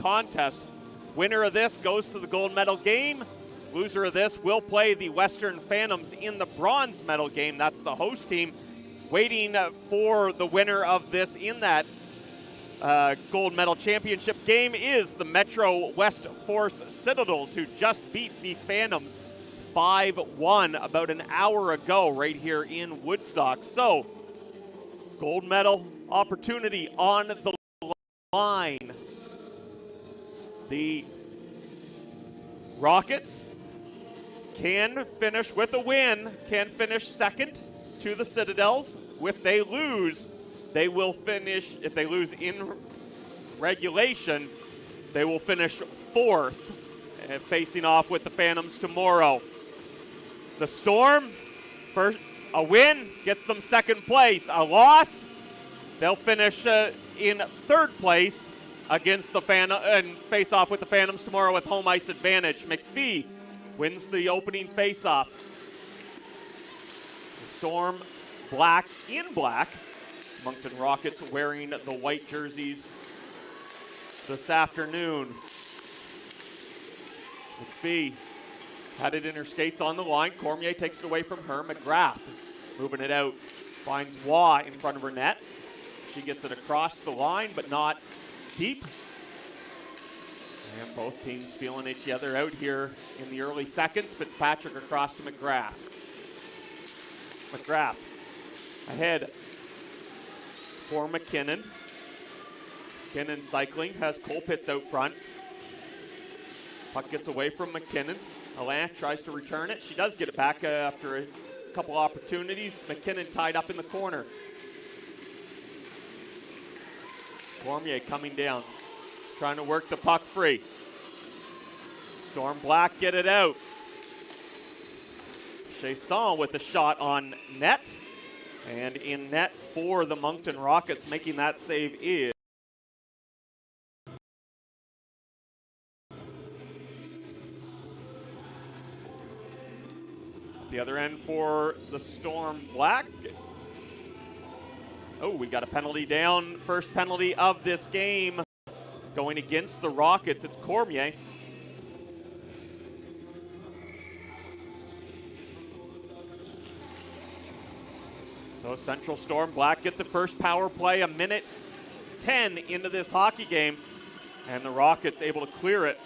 contest. Winner of this goes to the gold medal game. Loser of this will play the Western Phantoms in the bronze medal game. That's the host team. Waiting for the winner of this in that gold medal championship game is the Metro West Force Citadels, who just beat the Phantoms 5-1 about an hour ago right here in Woodstock. So, gold medal opportunity on the line. The Rockets can finish with a win, can finish second to the Citadels. If they lose, they will finish, if they lose in regulation, they will finish fourth, facing off with the Phantoms tomorrow. The Storm, first, a win gets them second place. A loss, they'll finish in third place against the Phantom and face off with the Phantoms tomorrow with home ice advantage. McPhee wins the opening face-off. The Storm black in black. Moncton Rockets wearing the white jerseys this afternoon. McPhee had it in her skates on the line. Cormier takes it away from her. McGrath moving it out. Finds Waugh in front of her net. She gets it across the line, but not deep. And both teams feeling each other out here in the early seconds. Fitzpatrick across to McGrath. McGrath ahead for McKinnon. McKinnon cycling, has Colpitts out front. Puck gets away from McKinnon. Alain tries to return it. She does get it back after a couple opportunities. McKinnon tied up in the corner. Cormier coming down, trying to work the puck free. Storm Black get it out. Chasson with the shot on net. And in net for the Moncton Rockets, making that save is at the other end for the Storm Black. Oh, we got a penalty down. First penalty of this game going against the Rockets. It's Cormier. So Central Storm Black get the first power play, a minute 10 into this hockey game, and the Rockets able to clear it.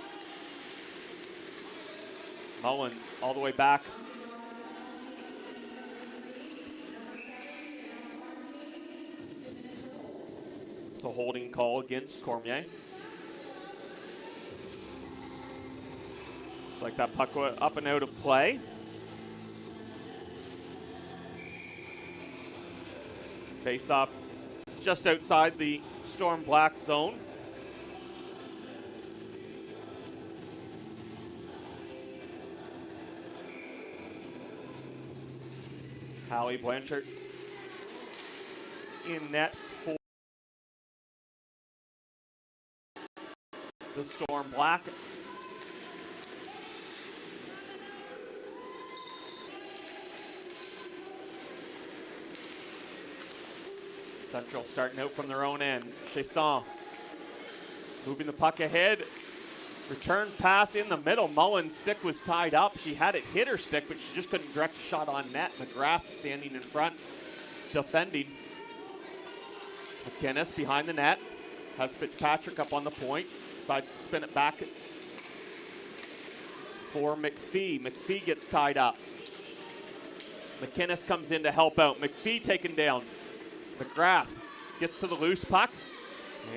Mullins all the way back. It's a holding call against Cormier. Looks like that puck went up and out of play. Face off just outside the Storm Black zone. Hallie Blanchard in net for the Storm Black. Central starting out from their own end. Chasson moving the puck ahead. Return pass in the middle. Mullen's stick was tied up. She had it hit her stick, but she just couldn't direct a shot on net. McGrath standing in front, defending. McInnes behind the net. Has Fitzpatrick up on the point. Decides to spin it back for McPhee. McPhee gets tied up. McInnes comes in to help out. McPhee taken down. McGrath gets to the loose puck,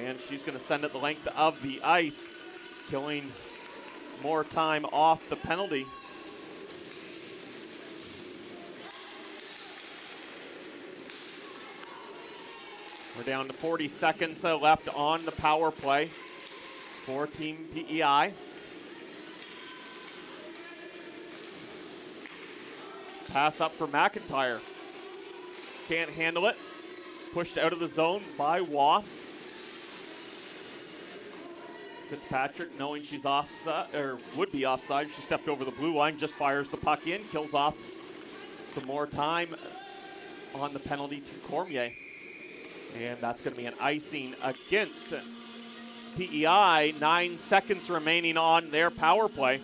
and she's going to send it the length of the ice, killing more time off the penalty. We're down to 40 seconds left on the power play for Team PEI. Pass up for McIntyre. Can't handle it. Pushed out of the zone by Waugh. Fitzpatrick, knowing she's offside, or would be offside, she stepped over the blue line, just fires the puck in, kills off some more time on the penalty to Cormier. And that's going to be an icing against PEI. 9 seconds remaining on their power play.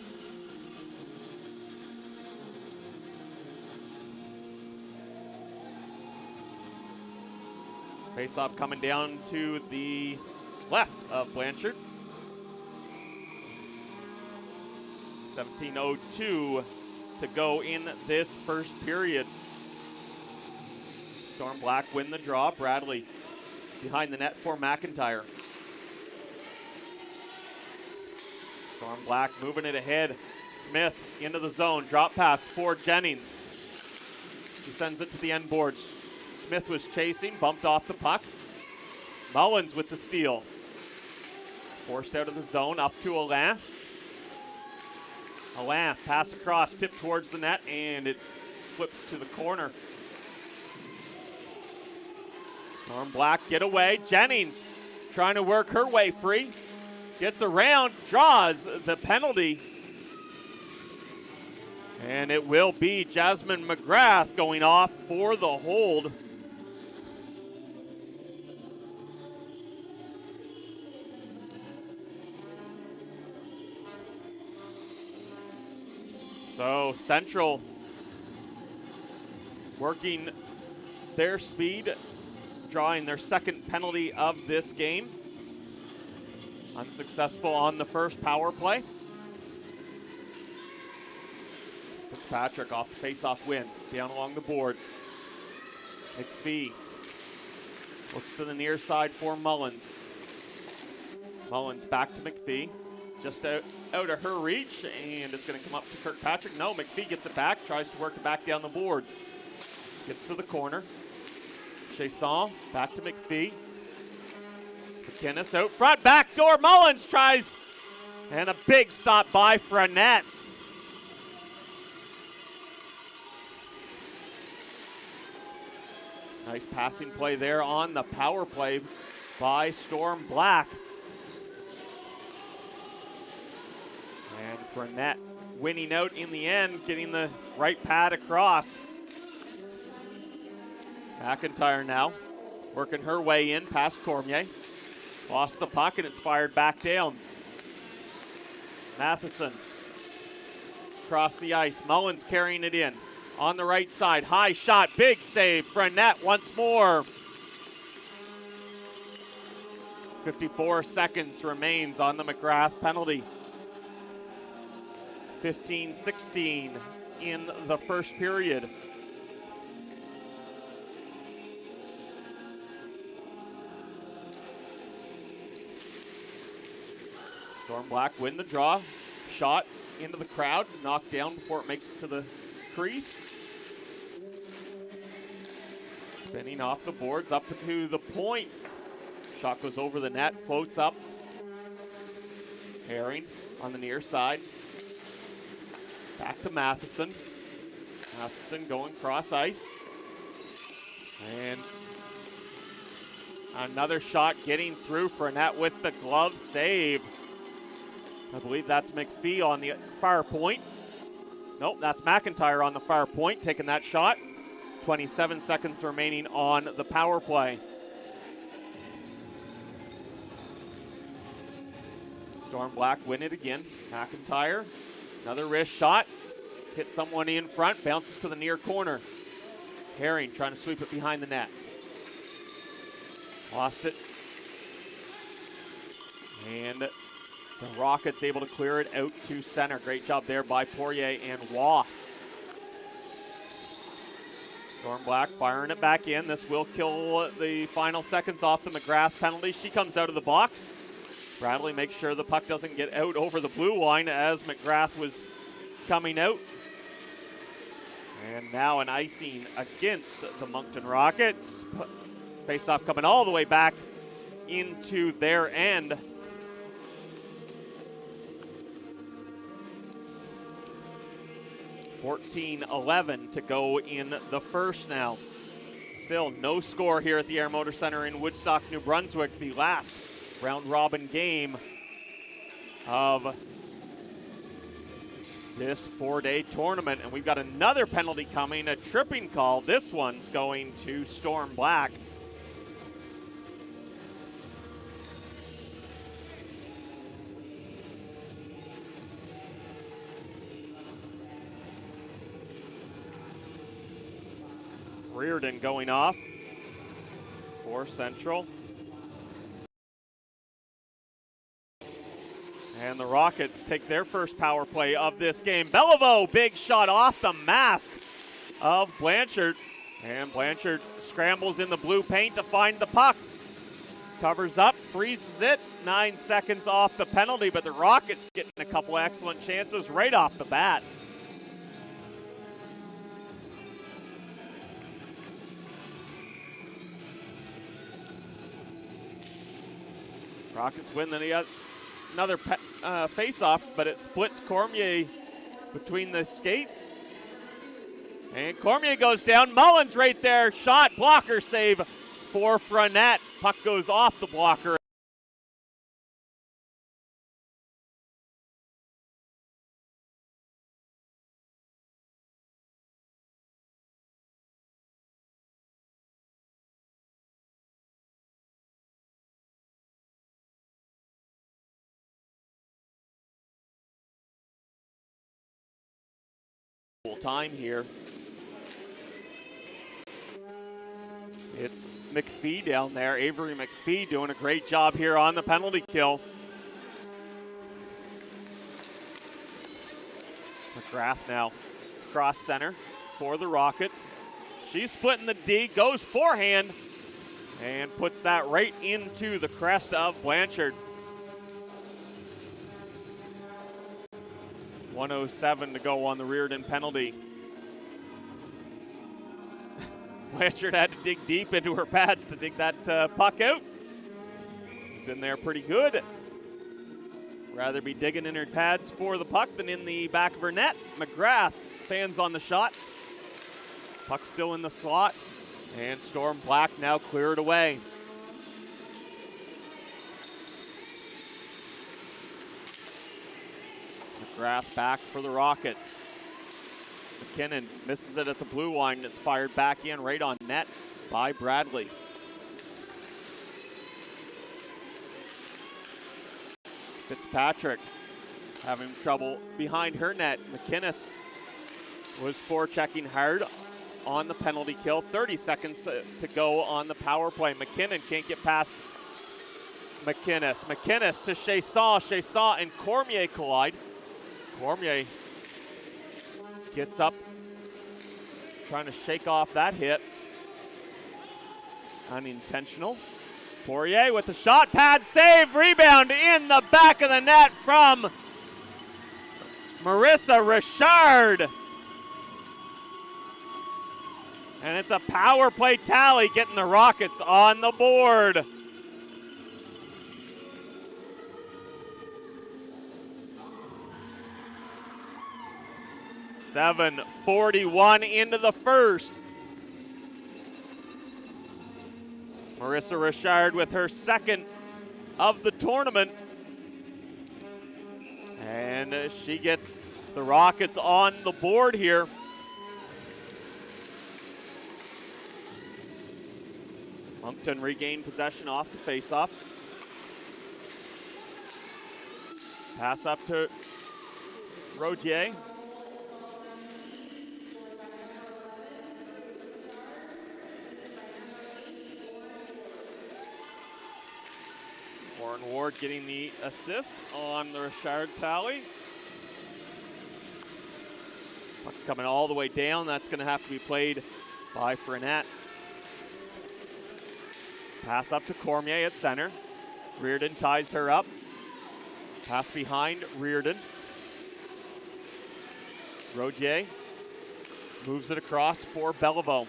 Face-off coming down to the left of Blanchard. 17:02 to go in this first period. Storm Black win the draw. Bradley behind the net for McIntyre. Storm Black moving it ahead. Smith into the zone. Drop pass for Jennings. She sends it to the end boards. Smith was chasing, bumped off the puck. Mullins with the steal. Forced out of the zone, up to Alain. Alain, pass across, tip towards the net, and it flips to the corner. Storm Black get away. Jennings trying to work her way free. Gets around, draws the penalty. And it will be Jasmine McGrath going off for the hold. So Central working their speed, drawing their second penalty of this game. Unsuccessful on the first power play. Fitzpatrick off the face-off win, down along the boards. McPhee looks to the near side for Mullins. Mullins back to McPhee. Just out of her reach, and it's going to come up to Kirkpatrick. No, McPhee gets it back, tries to work it back down the boards. Gets to the corner. Chasson back to McPhee. McInnes out front, backdoor. Mullins tries, and a big stop by Frenette. Nice passing play there on the power play by Storm Black. And Frenette winning out in the end, getting the right pad across. McIntyre now working her way in past Cormier. Lost the puck and it's fired back down. Matheson across the ice. Mullins carrying it in. On the right side, high shot, big save. Frenette once more. 54 seconds remains on the McGrath penalty. 15-16 in the first period. Storm Black win the draw. Shot into the crowd, knocked down before it makes it to the crease. Spinning off the boards up to the point. Shot goes over the net, floats up. Herring on the near side. Back to Matheson. Matheson going cross ice. And another shot getting through. Frenette with the glove save. I believe that's McPhee on the far point. Nope, that's McIntyre on the far point taking that shot. 27 seconds remaining on the power play. Storm Black win it again. McIntyre, another wrist shot. Hits someone in front, bounces to the near corner. Herring trying to sweep it behind the net. Lost it. And the Rockets able to clear it out to center. Great job there by Poirier and Waugh. Storm Black firing it back in. This will kill the final seconds off the McGrath penalty. She comes out of the box. Bradley makes sure the puck doesn't get out over the blue line as McGrath was coming out. And now an icing against the Moncton Rockets. Face-off coming all the way back into their end. .11 to go in the first now. Still no score here at the Air Motor Center in Woodstock, New Brunswick. The last round-robin game of this four-day tournament. And we've got another penalty coming, a tripping call. This one's going to Storm Black. Reardon going off for Central. And the Rockets take their first power play of this game. Beliveau, big shot off the mask of Blanchard. And Blanchard scrambles in the blue paint to find the puck. Covers up, freezes it, 9 seconds off the penalty, but the Rockets getting a couple excellent chances right off the bat. Rockets win, then he got another face-off, but it splits Cormier between the skates. And Cormier goes down. Mullins right there. Shot, blocker save for Frenette. Puck goes off the blocker. Time here. It's McPhee down there. Avery McPhee doing a great job here on the penalty kill. McGrath now cross center for the Rockets. She's splitting the D, goes forehand, and puts that right into the crest of Blanchard. 1:07 to go on the Reardon penalty. Blanchard had to dig deep into her pads to dig that puck out. It's in there pretty good. Rather be digging in her pads for the puck than in the back of her net. McGrath fans on the shot. Puck still in the slot. And Storm Black now cleared away. McGrath back for the Rockets. McKinnon misses it at the blue line. It's fired back in right on net by Bradley. Fitzpatrick having trouble behind her net. McInnes was forechecking hard on the penalty kill. 30 seconds to go on the power play. McKinnon can't get past McInnes. McInnes to Chasson. Chasson and Cormier collide. Cormier gets up, trying to shake off that hit. Unintentional. Poirier with the shot, pad save, rebound in the back of the net from Marissa Richard. And it's a power play tally, getting the Rockets on the board. .7:41 into the first. Marissa Richard with her second of the tournament. And she gets the Rockets on the board here. Moncton regained possession off the faceoff. Pass up to Rodier. Warren Ward getting the assist on the Richard tally. Puck's coming all the way down. That's going to have to be played by Frenette. Pass up to Cormier at center. Reardon ties her up. Pass behind Reardon. Rodier moves it across for Beliveau.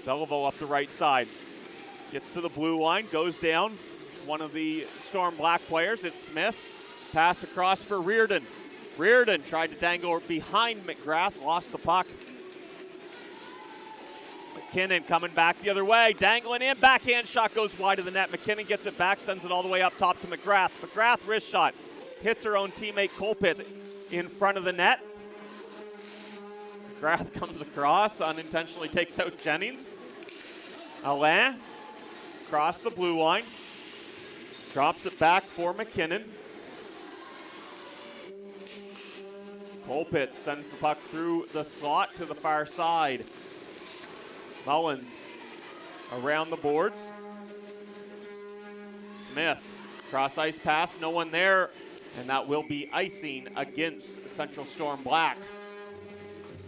Beliveau up the right side. Gets to the blue line, goes down. One of the Storm Black players, it's Smith. Pass across for Reardon. Reardon tried to dangle behind McGrath, lost the puck. McKinnon coming back the other way, dangling in, backhand shot goes wide of the net. McKinnon gets it back, sends it all the way up top to McGrath. McGrath wrist shot, hits her own teammate Colpitts in front of the net. McGrath comes across, unintentionally takes out Jennings. Alain across the blue line, drops it back for McKinnon. Colpitts sends the puck through the slot to the far side. Mullins around the boards. Smith, cross ice pass, no one there, and that will be icing against Central Storm Black.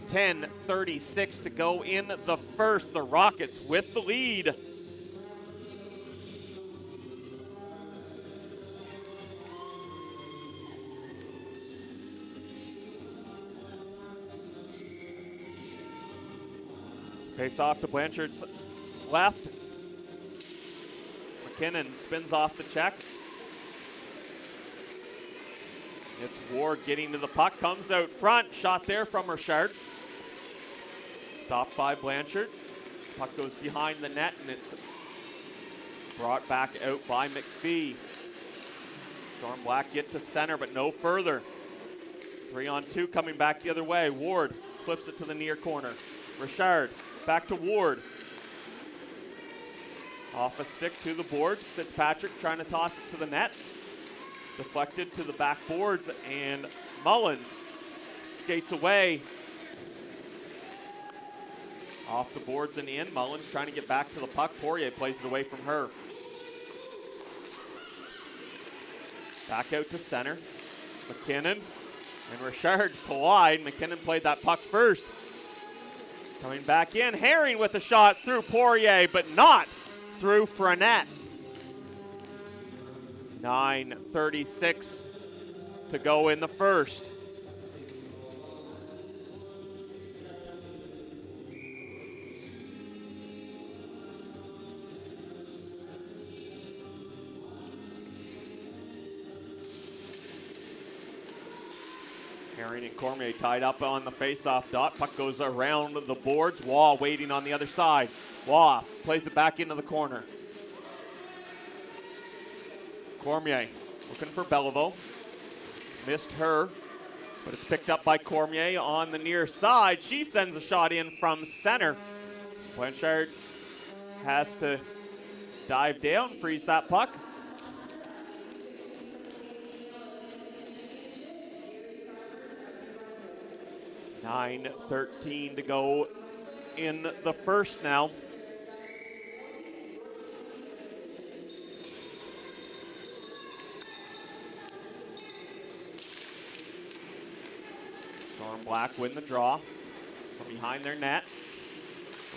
10:36 to go in the first. The Rockets with the lead. Face off to Blanchard's left. McKinnon spins off the check. It's Ward getting to the puck, comes out front, shot there from Richard. Stopped by Blanchard. Puck goes behind the net and it's brought back out by McPhee. Storm Black get to center, but no further. 3-on-2 coming back the other way. Ward flips it to the near corner. Richard back to Ward. Off a stick to the boards. Fitzpatrick trying to toss it to the net. Deflected to the back boards, and Mullins skates away. Off the boards and in. Mullins trying to get back to the puck. Poirier plays it away from her. Back out to center. McKinnon and Richard collide. McKinnon played that puck first. Coming back in. Herring with a shot through Poirier, but not through Frenette. 9:36 to go in the first. Herring and Cormier tied up on the face-off dot. Puck goes around the boards. Waugh waiting on the other side. Waugh plays it back into the corner. Cormier looking for Belleville. Missed her, but it's picked up by Cormier on the near side. She sends a shot in from center. Blanchard has to dive down, freeze that puck. .13 to go in the first now. Storm Black win the draw from behind their net.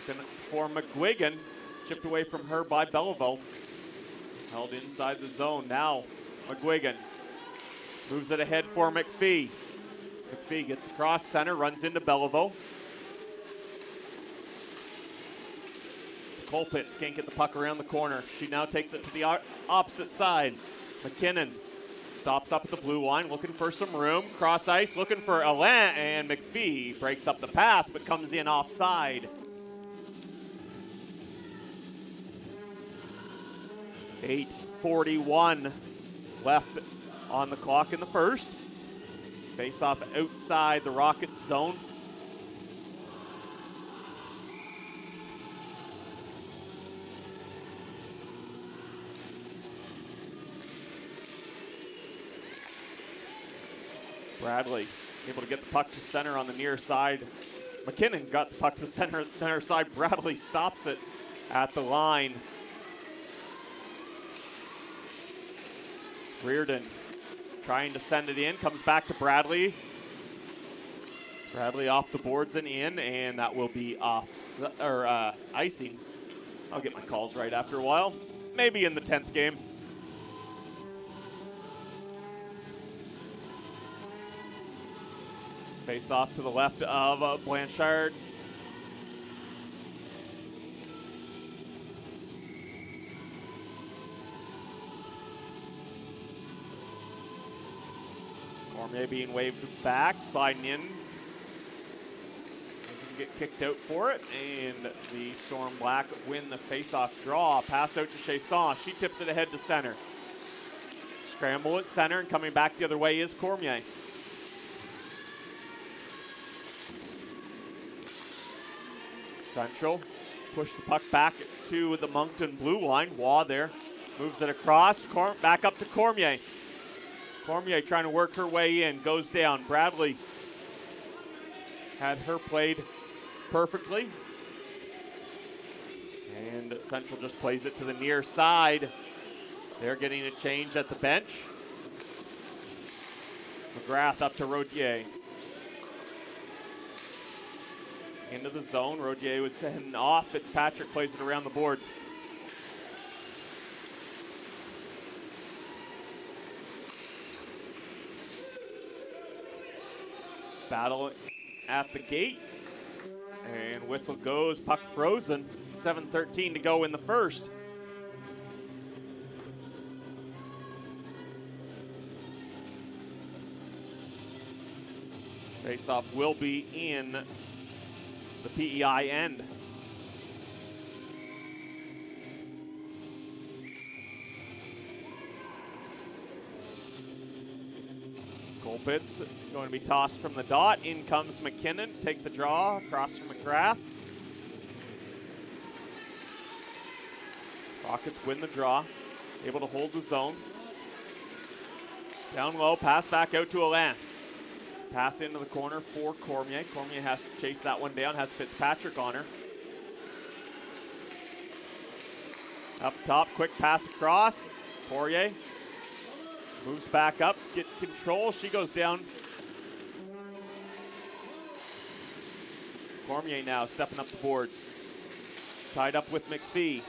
Looking for McGuigan. Chipped away from her by Belleville. Held inside the zone. Now McGuigan moves it ahead for McPhee. McPhee gets across center, runs into Belleville. Colpitts can't get the puck around the corner. She now takes it to the opposite side. McKinnon stops up at the blue line, looking for some room. Cross ice, looking for Alain, and McPhee breaks up the pass, but comes in offside. 8:41 left on the clock in the first. Face off outside the Rockets zone. Bradley able to get the puck to center on the near side. McKinnon got the puck to center side. Bradley stops it at the line. Reardon trying to send it in, comes back to Bradley. Bradley off the boards and in, and that will be icing. I'll get my calls right after a while. Maybe in the 10th game. Face off to the left of Blanchard. Cormier being waved back, sliding in. Doesn't get kicked out for it, and the Storm Black win the face-off draw. Pass out to Chasson. She tips it ahead to center. Scramble at center, and coming back the other way is Cormier. Central push the puck back to the Moncton blue line. Waugh there moves it across, back up to Cormier. Cormier trying to work her way in, goes down. Bradley had her played perfectly. And Central just plays it to the near side. They're getting a change at the bench. McGrath up to Rodier. Into the zone. Rodier was heading off. Fitzpatrick plays it around the boards. Battle at the gate. And whistle goes. Puck frozen. 7:13 to go in the first. Faceoff will be in the PEI end. Colpitz going to be tossed from the dot. In comes McKinnon. Take the draw across from McGrath. Rockets win the draw. Able to hold the zone. Down low, pass back out to Alain. Pass into the corner for Cormier. Cormier has to chase that one down, has Fitzpatrick on her. Up top, quick pass across. Poirier moves back up, get control. She goes down. Cormier now stepping up the boards. Tied up with McPhee.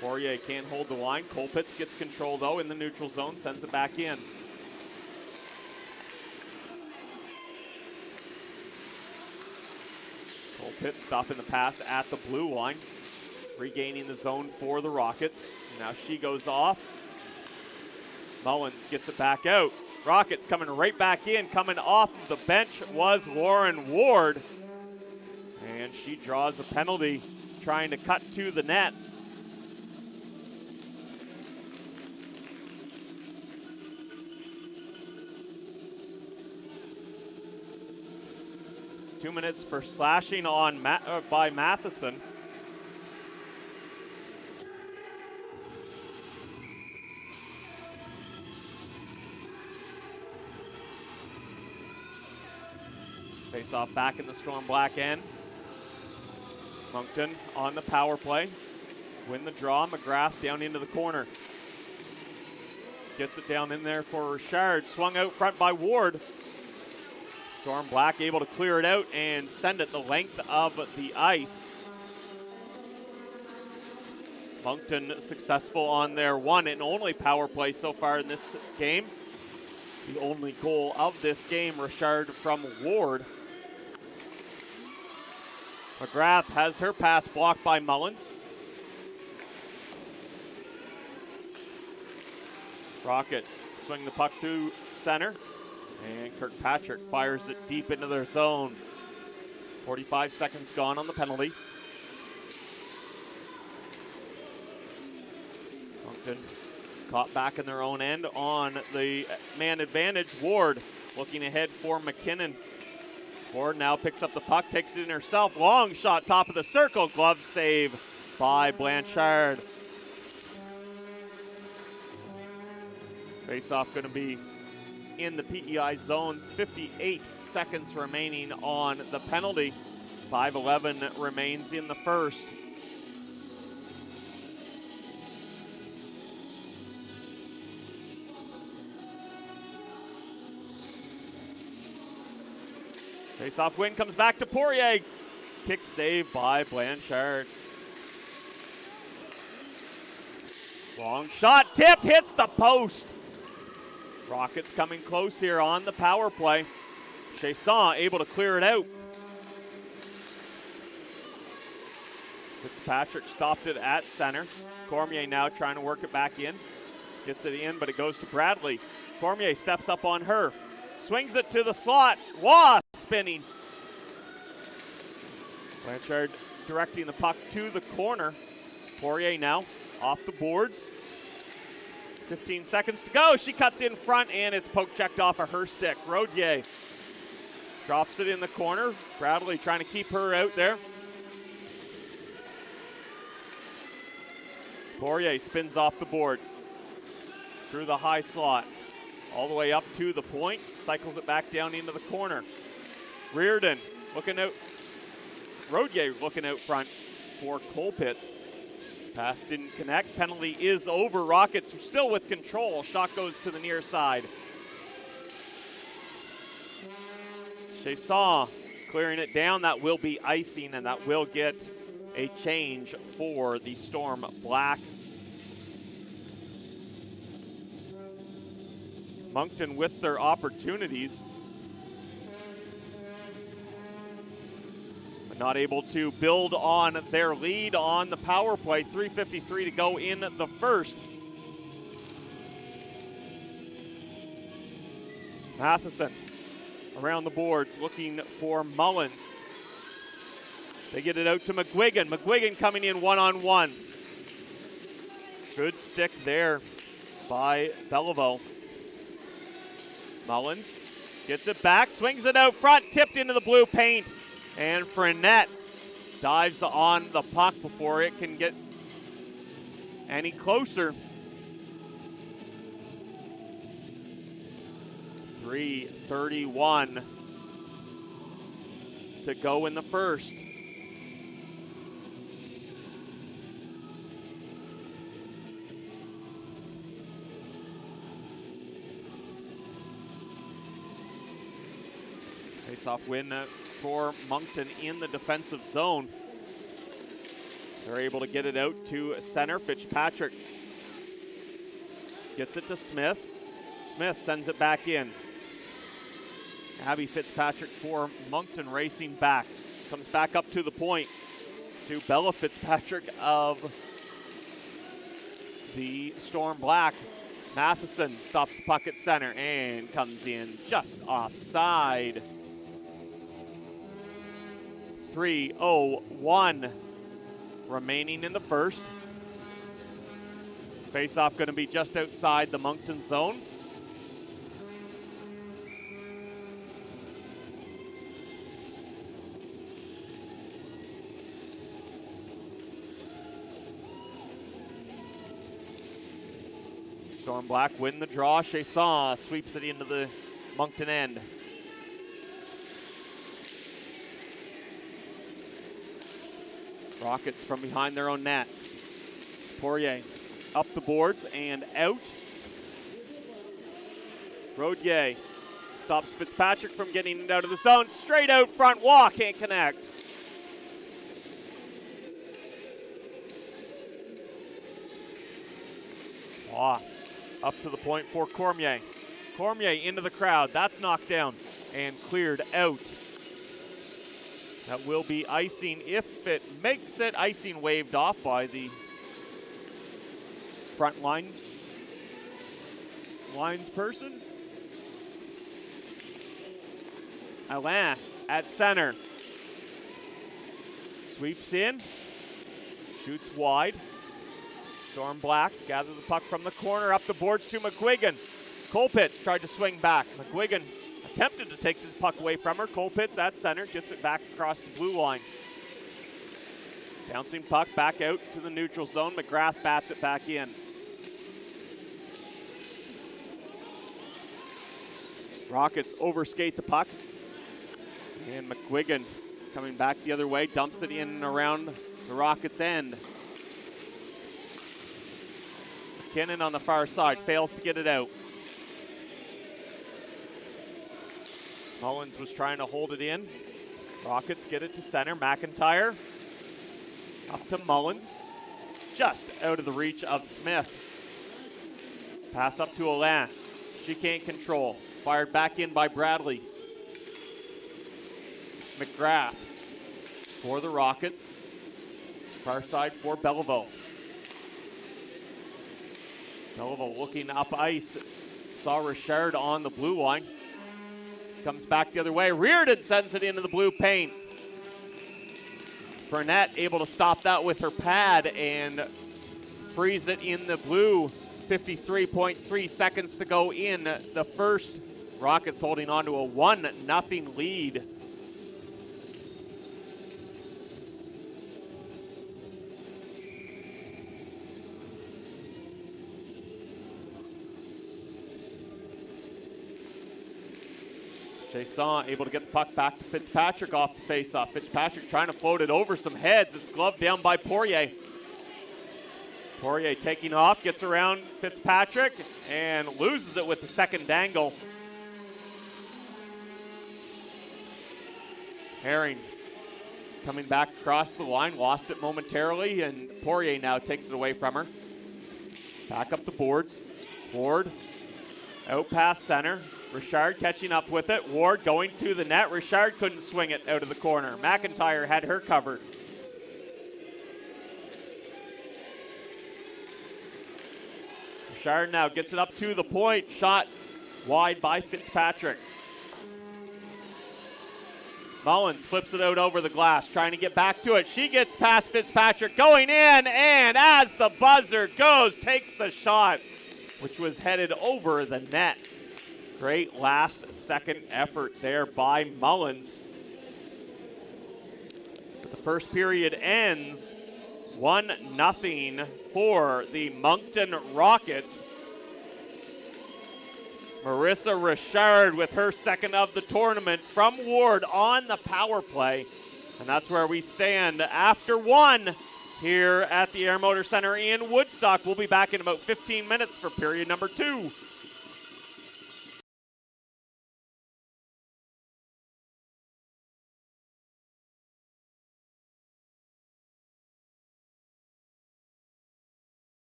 Poirier can't hold the line. Colpitz gets control though in the neutral zone, sends it back in. Colpitz stopping the pass at the blue line. Regaining the zone for the Rockets. Now she goes off. Mullins gets it back out. Rockets coming right back in. Coming off of the bench was Lauren Ward. And she draws a penalty, trying to cut to the net. It's 2 minutes for slashing on by Matheson. Face off back in the Storm Black end. Moncton on the power play. Win the draw. McGrath down into the corner. Gets it down in there for Richard. Swung out front by Ward. Storm Black able to clear it out and send it the length of the ice. Moncton successful on their one and only power play so far in this game. The only goal of this game, Richard from Ward. McGrath has her pass blocked by Mullins. Rockets swing the puck through center. And Kirkpatrick fires it deep into their zone. 45 seconds gone on the penalty. Moncton caught back in their own end on the man advantage. Ward looking ahead for McKinnon. Ward now picks up the puck, takes it in herself. Long shot, top of the circle. Glove save by Blanchard. Face-off going to be in the PEI zone. 58 seconds remaining on the penalty. 5:11 remains in the first. Face-off win comes back to Poirier. Kick save by Blanchard. Long shot, tip, hits the post. Rockets coming close here on the power play. Chasson able to clear it out. Fitzpatrick stopped it at center. Cormier now trying to work it back in. Gets it in, but it goes to Bradley. Cormier steps up on her. Swings it to the slot. Waugh spinning. Blanchard directing the puck to the corner. Poirier now off the boards. 15 seconds to go. She cuts in front, and it's poke checked off of her stick. Rodier drops it in the corner. Bradley trying to keep her out there. Poirier spins off the boards through the high slot. All the way up to the point, cycles it back down into the corner. Reardon looking out Rodier looking out front for Colpitts. Pass didn't connect. Penalty is over. Rockets still with control. Shot goes to the near side. Chasson clearing it down. That will be icing, and that will get a change for the Storm Black. Moncton with their opportunities, but not able to build on their lead on the power play. 3:53 to go in the first. Matheson around the boards looking for Mullins. They get it out to McGuigan. McGuigan coming in one-on-one. Good stick there by Belleville. Mullins gets it back, swings it out front, tipped into the blue paint, and Frenette dives on the puck before it can get any closer. 3:31 to go in the first. Face-off win for Moncton in the defensive zone. They're able to get it out to center. Fitzpatrick gets it to Smith. Smith sends it back in. Abby Fitzpatrick for Moncton racing back. Comes back up to the point to Bella Fitzpatrick of the Storm Black. Matheson stops the puck at center and comes in just offside. 3:01 remaining in the first. Face-off going to be just outside the Moncton zone. Storm Black win the draw. Chasson sweeps it into the Moncton end. Rockets from behind their own net. Poirier up the boards and out. Rodier stops Fitzpatrick from getting it out of the zone. Straight out front wall, can't connect. Up to the point for Cormier. Cormier into the crowd. That's knocked down and cleared out. That will be icing if it makes it. Icing waved off by the front lines person. Alain at center. Sweeps in. Shoots wide. Storm Black gather the puck from the corner, up the boards to McGuigan. Colpitts tried to swing back. McGuigan attempted to take the puck away from her. Colpitts at center, gets it back across the blue line. Bouncing puck back out to the neutral zone. McGrath bats it back in. Rockets overskate the puck. And McGuigan coming back the other way, dumps it in and around the Rockets' end. McKinnon on the far side, fails to get it out. Mullins was trying to hold it in. Rockets get it to center. McIntyre up to Mullins. Just out of the reach of Smith. Pass up to Alain. She can't control. Fired back in by Bradley. McGrath for the Rockets. Far side for Belleville. Belleville looking up ice. Saw Richard on the blue line. Comes back the other way. Reardon sends it into the blue paint. Frenette able to stop that with her pad and freeze it in the blue. 53.3 seconds to go in the first. Rockets holding on to a 1-0 lead. Chasson able to get the puck back to Fitzpatrick off the faceoff. Fitzpatrick trying to float it over some heads. It's gloved down by Poirier. Poirier taking off, gets around Fitzpatrick, and loses it with the second dangle. Herring coming back across the line, lost it momentarily, and Poirier now takes it away from her. Back up the boards. Ward out past center. Richard catching up with it. Ward going to the net. Richard couldn't swing it out of the corner. McIntyre had her covered. Richard now gets it up to the point. Shot wide by Fitzpatrick. Mullins flips it out over the glass, trying to get back to it. She gets past Fitzpatrick, going in, and as the buzzer goes, takes the shot, which was headed over the net. Great last-second effort there by Mullins. But the first period ends 1-0 for the Moncton Rockets. Marissa Richard with her second of the tournament from Ward on the power play. And that's where we stand after one here at the Air Motor Center in Woodstock. We'll be back in about 15 minutes for period number 2.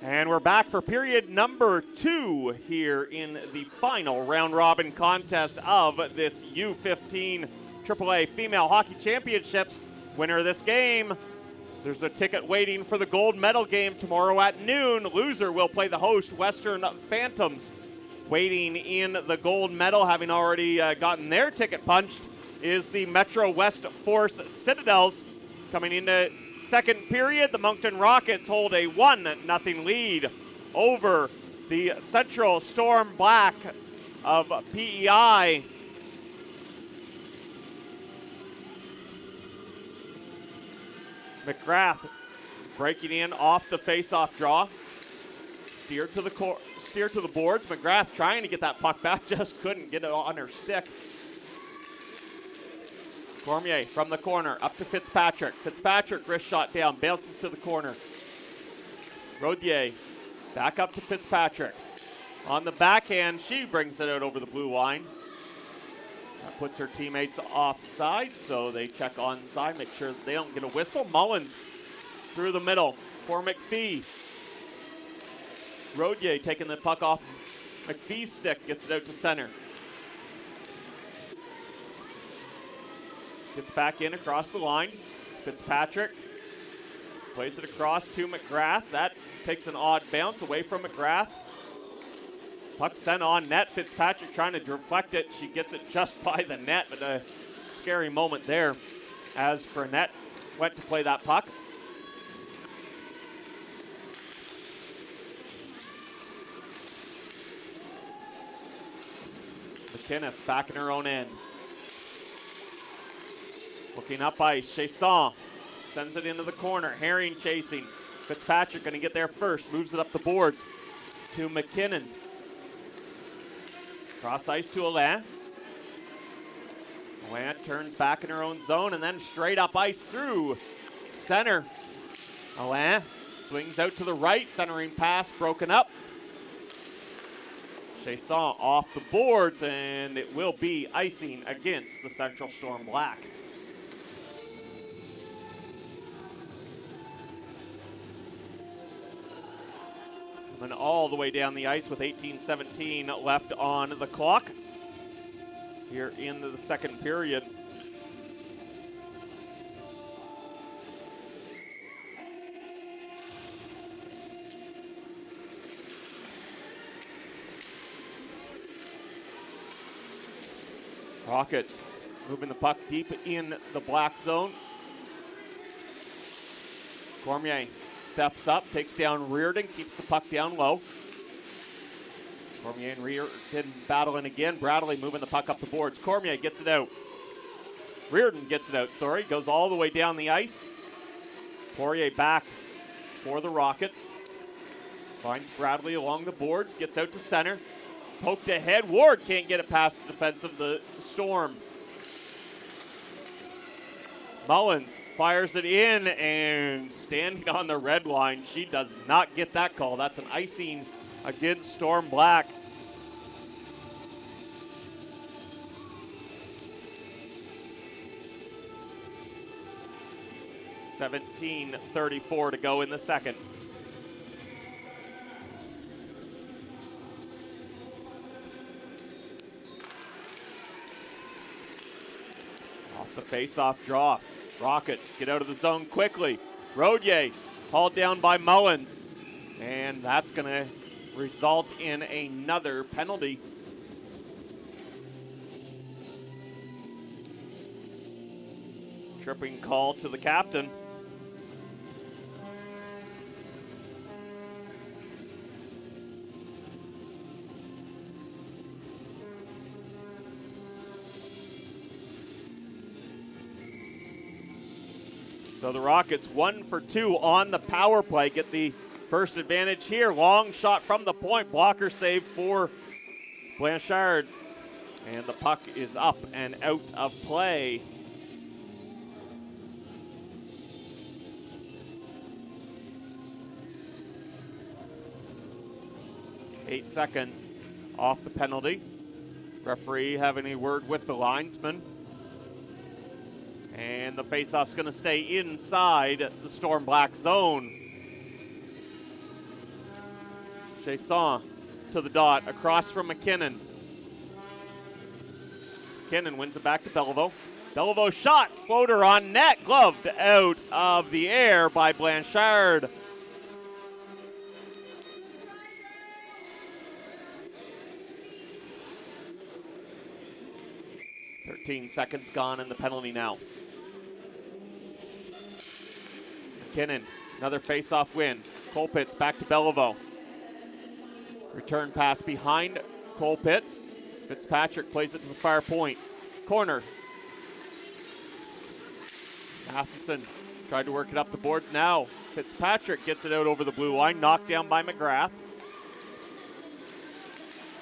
And we're back for period number 2 here in the final round robin contest of this U15 AAA Female Hockey Championships. Winner of this game, there's a ticket waiting for the gold medal game tomorrow at noon. Loser will play the host, Western Phantoms. Waiting in the gold medal, having already gotten their ticket punched, is the Metro West Force Citadels. Coming into second period, the Moncton Rockets hold a 1-0 lead over the Central Storm Black of PEI. McGrath breaking in off the face-off draw. Steered to the boards. McGrath trying to get that puck back, just couldn't get it on her stick. Cormier from the corner, up to Fitzpatrick. Fitzpatrick, wrist shot down, bounces to the corner. Rodier, back up to Fitzpatrick. On the backhand, she brings it out over the blue line. That puts her teammates offside, so they check onside, make sure that they don't get a whistle. Mullins through the middle for McPhee. Rodier taking the puck off McPhee's stick, gets it out to center. Gets back in across the line. Fitzpatrick plays it across to McGrath. That takes an odd bounce away from McGrath. Puck sent on net. Fitzpatrick trying to deflect it. She gets it just by the net, but a scary moment there as Fournette went to play that puck. McInnes back in her own end. Looking up ice, Chasson sends it into the corner. Herring chasing. Fitzpatrick going to get there first. Moves it up the boards to McKinnon. Cross ice to Alain. Alain turns back in her own zone and then straight up ice through center. Alain swings out to the right. Centering pass broken up. Chasson off the boards, and it will be icing against the Central Storm Black. Coming all the way down the ice with 18:17 left on the clock here in the second period. Rockets moving the puck deep in the black zone. Cormier steps up, takes down Reardon, keeps the puck down low. Cormier and Reardon battling again. Bradley moving the puck up the boards. Cormier gets it out. Reardon gets it out, sorry. Goes all the way down the ice. Poirier back for the Rockets. Finds Bradley along the boards, gets out to center. Poked ahead. Ward can't get it past the defense of the Storm. Mullins fires it in, and standing on the red line, she does not get that call. That's an icing against Storm Black. .17:34 to go in the second. Off the face-off draw. Rockets get out of the zone quickly. Rodier hauled down by Mullins. And that's going to result in another penalty. Tripping call to the captain. So the Rockets 1 for 2 on the power play, get the first advantage here. Long shot from the point, blocker save for Blanchard. And the puck is up and out of play. Eight seconds off the penalty. Referee having a word with the linesman. And the faceoff's going to stay inside the Storm Black zone. Chasson to the dot, across from McKinnon. McKinnon wins it back to Bellevaux. Bellevaux shot, floater on net, gloved out of the air by Blanchard. Seconds gone in the penalty now. McKinnon, another face-off win. Colpitts back to Bellevaux. Return pass behind Colpitts. Fitzpatrick plays it to the far point. Corner. Matheson tried to work it up the boards. Now Fitzpatrick gets it out over the blue line, knocked down by McGrath.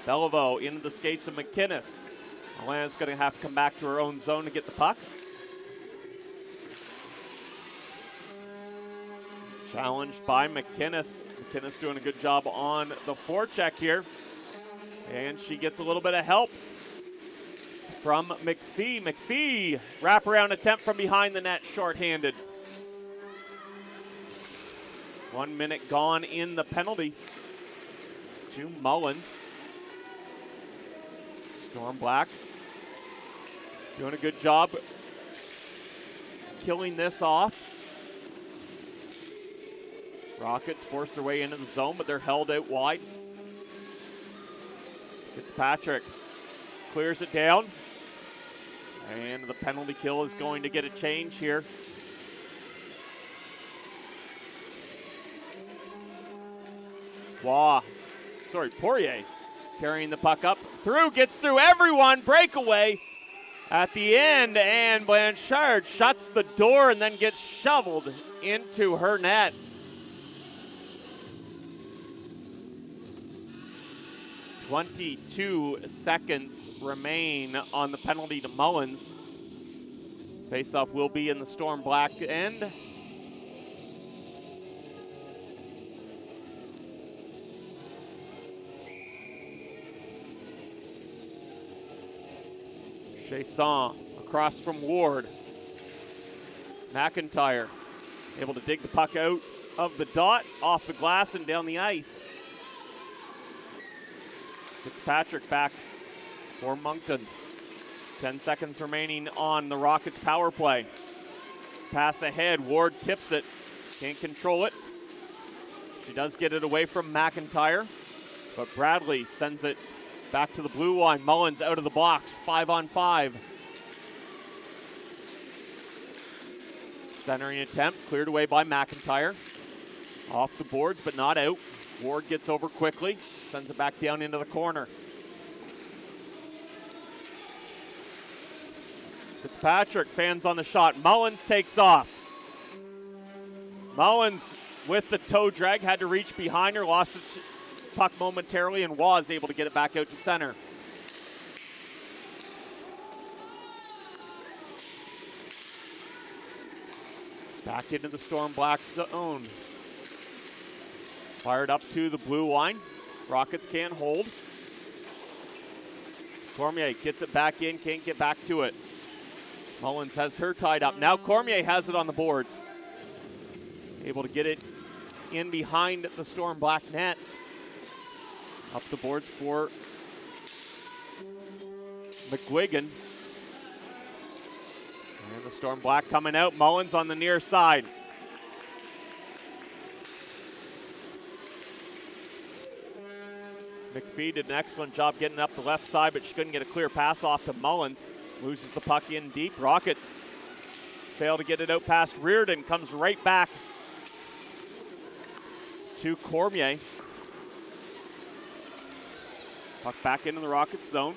Bellevaux into the skates of McInnes. Alana's going to have to come back to her own zone to get the puck. Challenged by McInnes. McInnes doing a good job on the forecheck here. And she gets a little bit of help from McPhee. McPhee, wraparound attempt from behind the net, shorthanded. 1 minute gone in the penalty to Mullins. Storm Black doing a good job killing this off. Rockets force their way into the zone, but they're held out wide. Fitzpatrick clears it down. And the penalty kill is going to get a change here. Poirier carrying the puck up. Gets through everyone. Breakaway at the end, and Blanchard shuts the door and then gets shoveled into her net. .22 seconds remain on the penalty to Mullins. Faceoff will be in the Storm Black end. Chasson across from Ward. McIntyre able to dig the puck out of the dot, off the glass and down the ice. Fitzpatrick back for Moncton. 10 seconds remaining on the Rockets power play. Pass ahead, Ward tips it, can't control it. She does get it away from McIntyre, but Bradley sends it back to the blue line. Mullins out of the box, 5-on-5. Centering attempt, cleared away by McIntyre. Off the boards, but not out. Ward gets over quickly, sends it back down into the corner. Fitzpatrick fans on the shot. Mullins takes off. Mullins with the toe drag, had to reach behind her, lost the puck momentarily, and was able to get it back out to center. Back into the Storm Black zone. Fired up to the blue line. Rockets can't hold. Cormier gets it back in, can't get back to it. Mullins has her tied up. Now Cormier has it on the boards. Able to get it in behind the Storm Black net. Up the boards for McGuigan. And the Storm Black coming out. Mullins on the near side. McPhee did an excellent job getting up the left side, but she couldn't get a clear pass off to Mullins. Loses the puck in deep. Rockets fail to get it out past Reardon. Comes right back to Cormier. Puck back into the Rockets zone.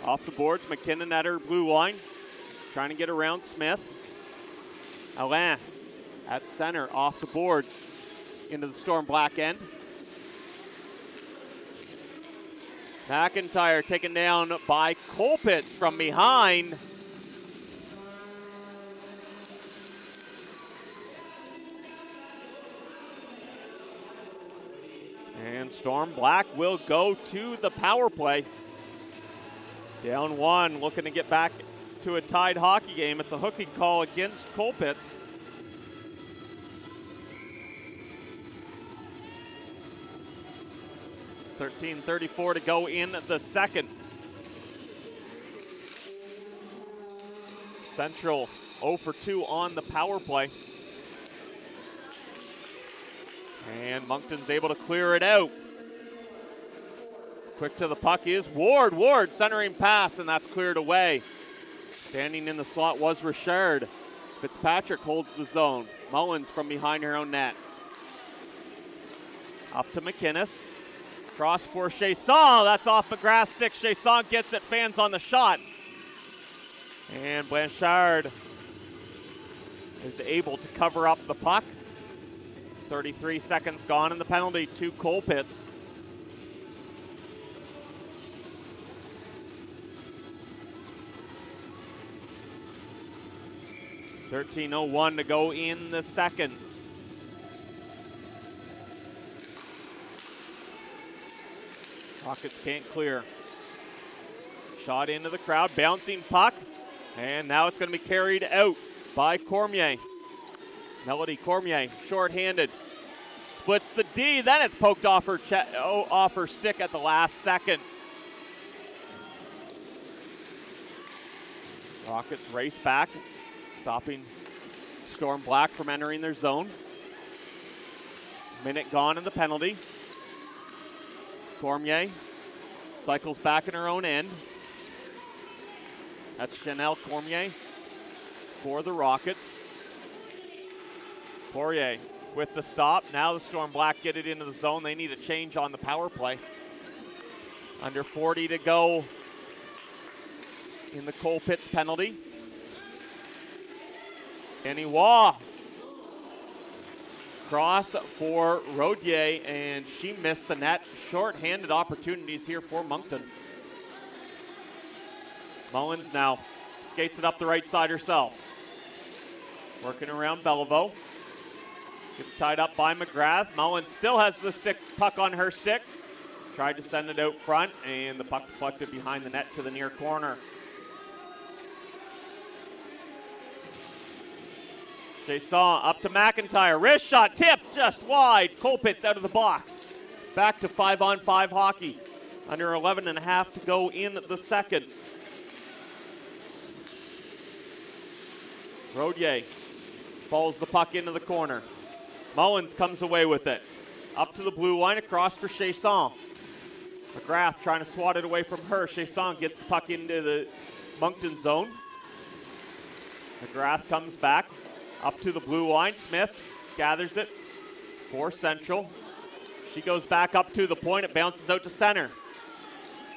Off the boards, McKinnon at her blue line. Trying to get around Smith. Alain at center, off the boards, into the Storm Black end. McIntyre taken down by Colpitts from behind. And Storm Black will go to the power play. Down one, looking to get back to a tied hockey game. It's a hooking call against Colpitts. 13:34 to go in the second. Central 0 for 2 on the power play. And Moncton's able to clear it out. Quick to the puck is Ward. Ward centering pass, and that's cleared away. Standing in the slot was Richard. Fitzpatrick holds the zone. Mullins from behind her own net. Up to McInnes. Cross for Chasson. That's off McGrath's stick. Chasson gets it. Fans on the shot. And Blanchard is able to cover up the puck. 33 seconds gone in the penalty to Colpitts. .13:01 to go in the second. Rockets can't clear. Shot into the crowd, bouncing puck, and now it's going to be carried out by Cormier. Melody Cormier, short-handed, splits the D, then it's poked off her stick at the last second. Rockets race back, stopping Storm Black from entering their zone. Minute gone in the penalty. Cormier cycles back in her own end. That's Chanel Cormier for the Rockets. Poirier with the stop. Now the Storm Black get it into the zone. They need a change on the power play. Under 40 to go in the Colpitts penalty. Aniwa. Cross for Rodier, and she missed the net. Short-handed opportunities here for Moncton. Mullins now skates it up the right side herself. Working around Bellevaux. Gets tied up by McGrath. Mullins still has the puck on her stick. Tried to send it out front, and the puck deflected behind the net to the near corner. Chasson up to McIntyre. Wrist shot, tip, just wide. Colpitts out of the box. Back to 5-on-5 hockey. Under 11 and a half to go in the second. Rodier follows the puck into the corner. Mullins comes away with it. Up to the blue line, across for Chasson. McGrath trying to swat it away from her. Chasson gets the puck into the Moncton zone. McGrath comes back. Up to the blue line. Smith gathers it for Central. She goes back up to the point. It bounces out to center.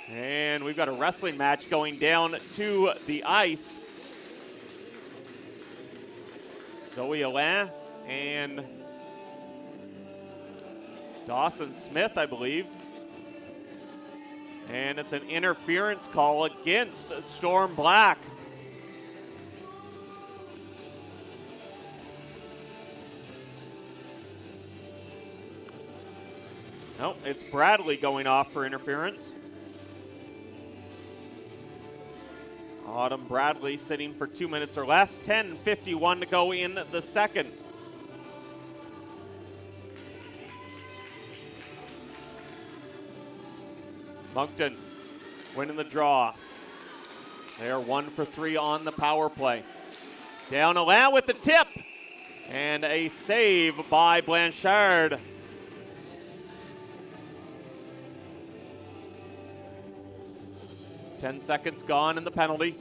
And we've got a wrestling match going down to the ice. Zoe Alain and Dawson Smith, I believe. And it's an interference call against Storm Black. No, it's Bradley going off for interference. Autumn Bradley sitting for 2 minutes or less. 10:51 to go in the second. Moncton winning the draw. They are 1 for 3 on the power play. Down Alain with the tip. And a save by Blanchard. Ten seconds gone in the penalty.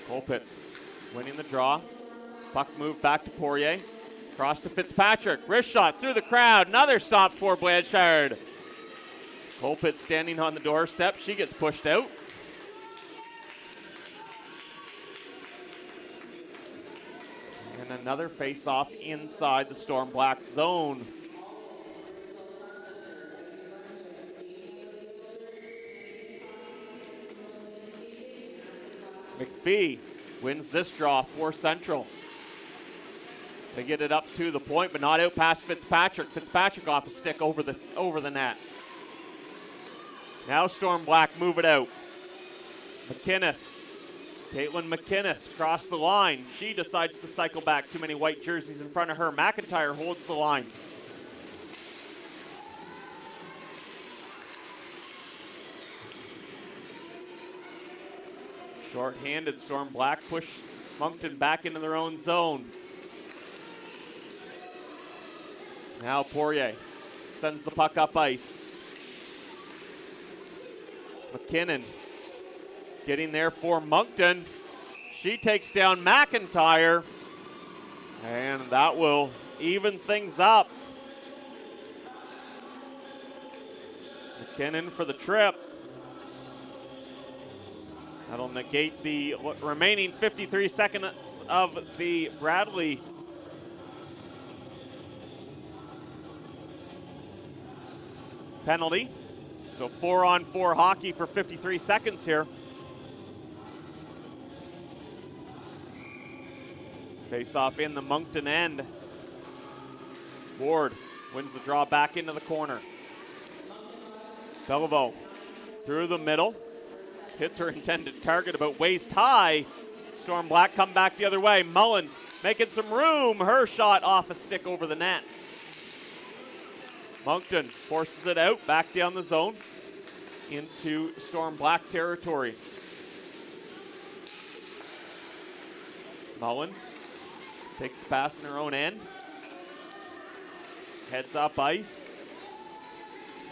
Colpitts winning the draw. Puck moved back to Poirier. Cross to Fitzpatrick. Wrist shot through the crowd. Another stop for Blanchard. Colpitts standing on the doorstep. She gets pushed out. And another face-off inside the Storm Black zone. McPhee wins this draw for Central. They get it up to the point, but not out past Fitzpatrick. Fitzpatrick off a stick over the net. Now Storm Black move it out. McInnes. Caitlin McInnes across the line. She decides to cycle back. Too many white jerseys in front of her. McIntyre holds the line. Short-handed, Storm Black push Moncton back into their own zone. Now Poirier sends the puck up ice. McKinnon getting there for Moncton. She takes down McIntyre, and that will even things up. McKinnon for the trip. That'll negate the remaining 53 seconds of the Bradley penalty. So 4-on-4 hockey for 53 seconds here. Face off in the Moncton end. Ward wins the draw back into the corner. Beliveau through the middle. Hits her intended target about waist high. Storm Black come back the other way. Mullins making some room. Her shot off a stick over the net. Moncton forces it out, back down the zone into Storm Black territory. Mullins takes the pass in her own end. Heads up ice.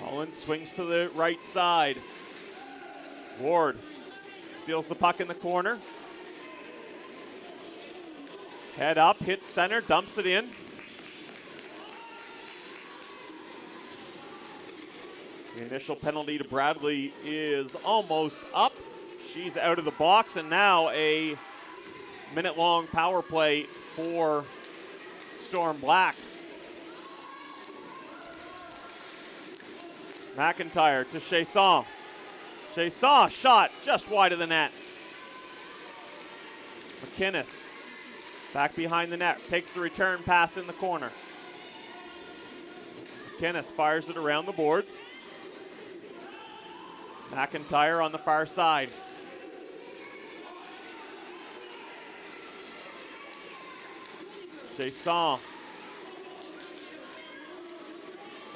Mullins swings to the right side. Ward steals the puck in the corner. Head up, hits center, dumps it in. The initial penalty to Bradley is almost up. She's out of the box, and now a minute-long power play for Storm Black. McIntyre to Chasson. Chasson shot just wide of the net. McInnes back behind the net, takes the return pass in the corner. McInnes fires it around the boards. McIntyre on the far side. Chasson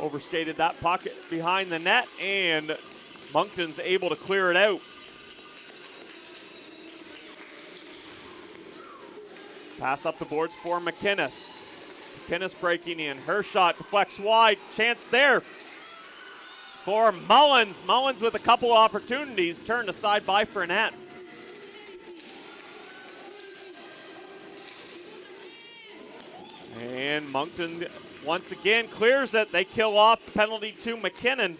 overskated that puck behind the net, and Moncton's able to clear it out. Pass up the boards for McInnes. McInnes breaking in. Her shot deflects wide. Chance there for Mullins. Mullins with a couple of opportunities. Turned aside by Fournette. And Moncton once again clears it. They kill off the penalty to McKinnon.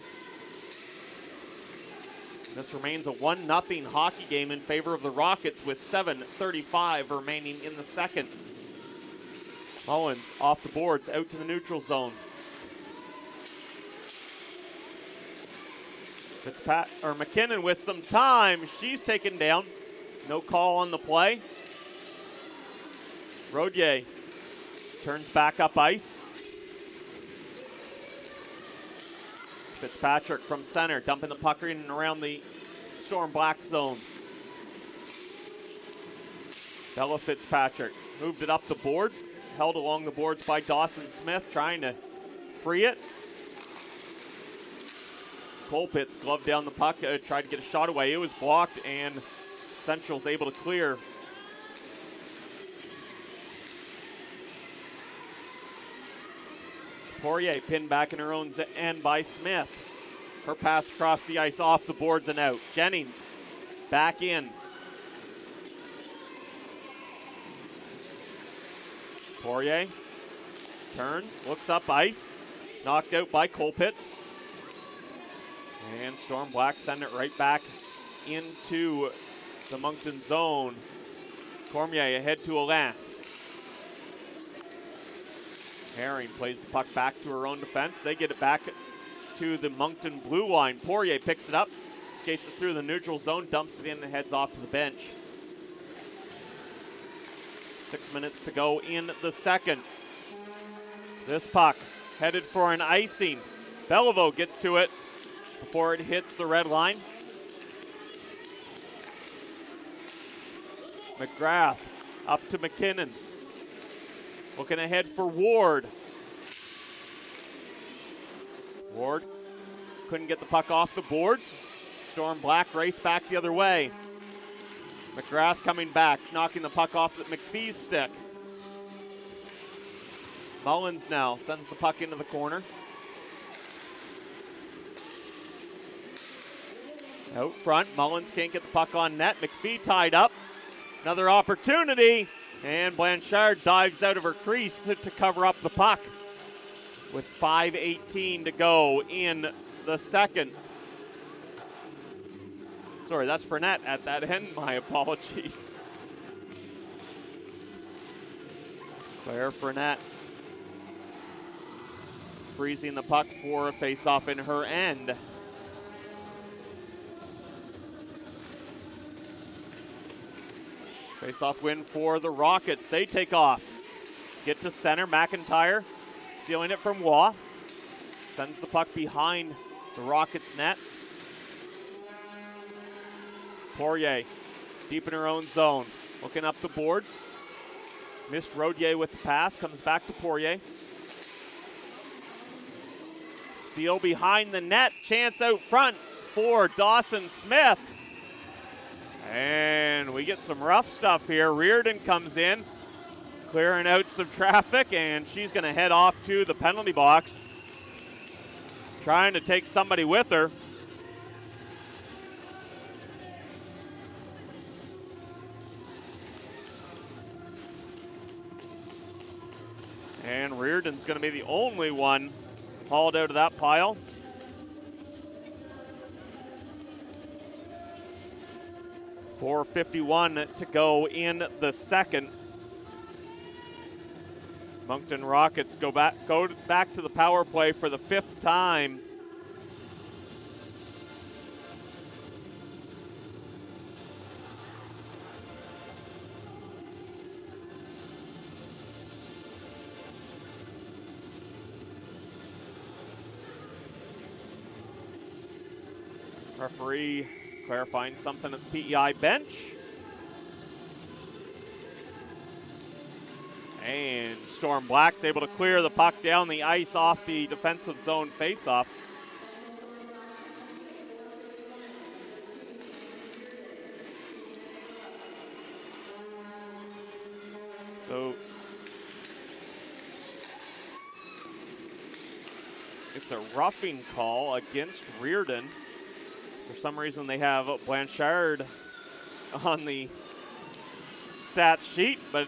This remains a 1-0 hockey game in favor of the Rockets with 7:35 remaining in the second. Mullins off the boards, out to the neutral zone. McKinnon with some time. She's taken down. No call on the play. Rodier turns back up ice. Fitzpatrick from center, dumping the puck in and around the Storm Black zone. Bella Fitzpatrick moved it up the boards, held along the boards by Dawson Smith, trying to free it. Colpitz gloved down the puck, tried to get a shot away. It was blocked, and Central's able to clear. Poirier pinned back in her own end by Smith. Her pass across the ice, off the boards and out. Jennings back in. Poirier turns, looks up ice. Knocked out by Colpitz. And Storm Black send it right back into the Moncton zone. Cormier ahead to Alain. Herring plays the puck back to her own defense. They get it back to the Moncton blue line. Poirier picks it up, skates it through the neutral zone, dumps it in and heads off to the bench. 6 minutes to go in the second. This puck headed for an icing. Beliveau gets to it before it hits the red line. McGrath up to McKinnon. Looking ahead for Ward. Ward couldn't get the puck off the boards. Storm Black race back the other way. McGrath coming back, knocking the puck off McPhee's stick. Mullins now sends the puck into the corner. Out front, Mullins can't get the puck on net. McPhee tied up. Another opportunity, and Blanchard dives out of her crease to cover up the puck with 5:18 to go in the second. Sorry, that's Fournette at that end. My apologies. Claire Fournette freezing the puck for a face-off in her end. Face-off win for the Rockets. They take off. Get to center. McIntyre stealing it from Waugh. Sends the puck behind the Rockets' net. Poirier deep in her own zone. Looking up the boards. Missed Rodier with the pass. Comes back to Poirier. Steal behind the net. Chance out front for Dawson Smith. And we get some rough stuff here. Reardon comes in, clearing out some traffic, and she's going to head off to the penalty box, trying to take somebody with her. And Reardon's going to be the only one hauled out of that pile. .4:51 to go in the second. Moncton Rockets go back to the power play for the fifth time. Referee clarifying something at the PEI bench. And Storm Black's able to clear the puck down the ice off the defensive zone faceoff. So it's a roughing call against Reardon. For some reason, they have Blanchard on the stats sheet, but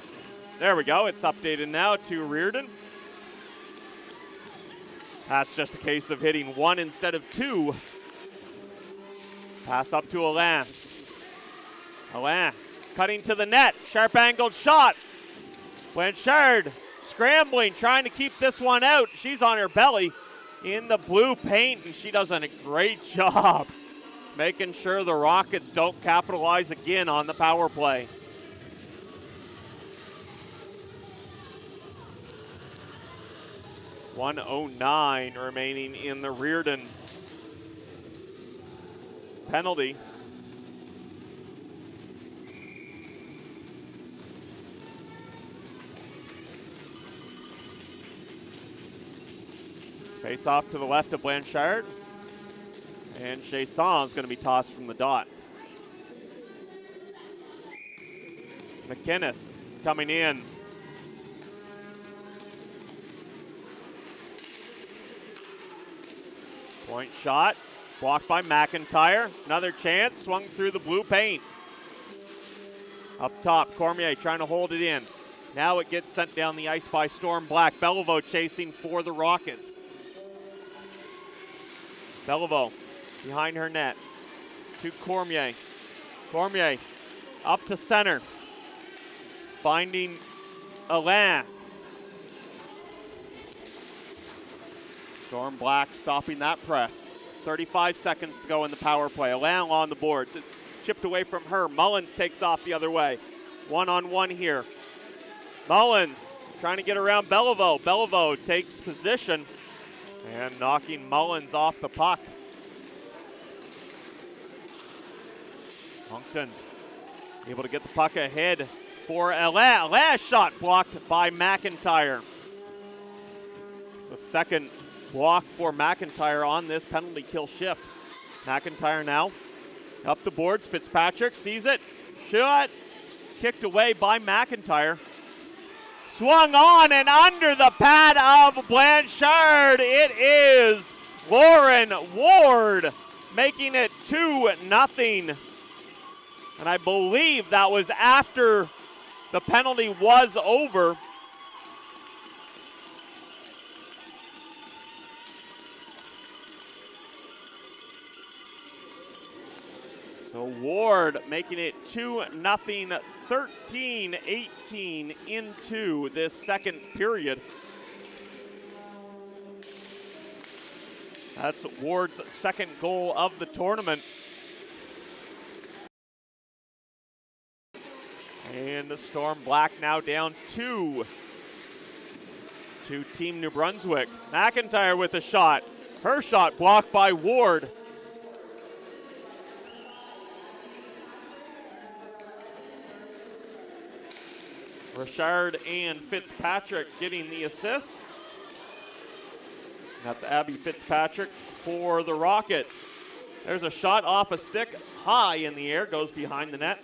there we go. It's updated now to Reardon. That's just a case of hitting one instead of two. Pass up to Alain. Alain cutting to the net. Sharp angled shot. Blanchard scrambling, trying to keep this one out. She's on her belly in the blue paint, and she does a great job making sure the Rockets don't capitalize again on the power play. .109 remaining in the Reardon penalty. Face off to the left of Blanchard. And Chasson is going to be tossed from the dot. McInnes coming in. Point shot, blocked by McIntyre. Another chance, swung through the blue paint. Up top, Cormier trying to hold it in. Now it gets sent down the ice by Storm Black. Beliveau chasing for the Rockets. Beliveau behind her net to Cormier. Cormier up to center. Finding Alain. Storm Black stopping that press. 35 seconds to go in the power play. Alain on the boards. It's chipped away from her. Mullins takes off the other way. One-on-one here. Mullins trying to get around Beliveau. Beliveau takes position and knocking Mullins off the puck. Moncton Able to get the puck ahead for last shot blocked by McIntyre. It's the second block for McIntyre on this penalty kill shift. McIntyre now up the boards. Fitzpatrick sees it. Shot kicked away by McIntyre. Swung on and under the pad of Blanchard. It is Lauren Ward making it 2-0. And I believe that was after the penalty was over. So Ward making it 2-0, 13-18 into this second period. That's Ward's second goal of the tournament. And the Storm Black now down 2 to Team New Brunswick. McIntyre with a shot. Her shot blocked by Ward. Richard and Fitzpatrick getting the assist. That's Abby Fitzpatrick for the Rockets. There's a shot off a stick, high in the air, goes behind the net.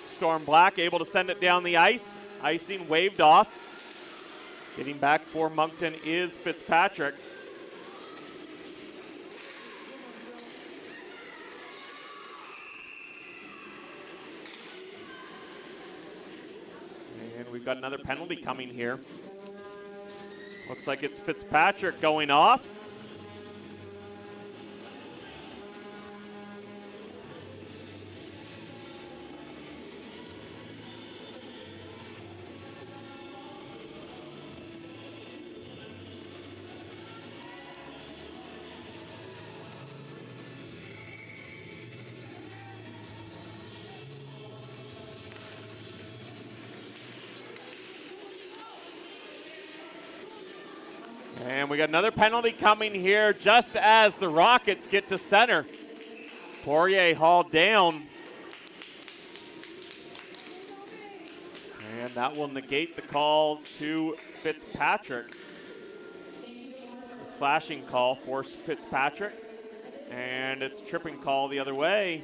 Storm Black able to send it down the ice. Icing waved off. Getting back for Moncton is Fitzpatrick. And we've got another penalty coming here. Looks like it's Fitzpatrick going off. And we got another penalty coming here just as the Rockets get to center. Poirier hauled down. And that will negate the call to Fitzpatrick. The slashing call forced Fitzpatrick. And it's tripping call the other way.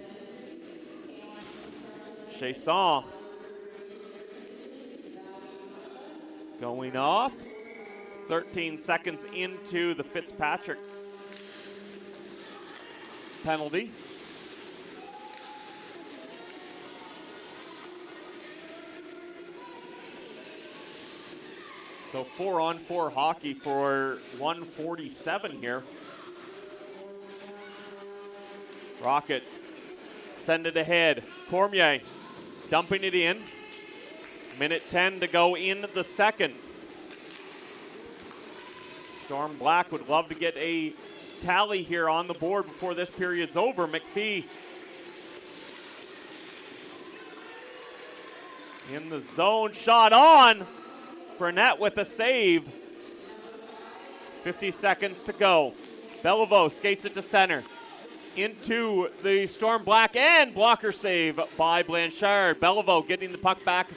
Chasson going off. 13 seconds into the Fitzpatrick penalty. So 4-on-4 hockey for 147 here. Rockets send it ahead. Cormier dumping it in. Minute 10 to go in the second. Storm Black would love to get a tally here on the board before this period's over. McPhee in the zone, shot on. Fournette with a save. 50 seconds to go. Beliveau skates it to center. Into the Storm Black and blocker save by Blanchard. Beliveau getting the puck back.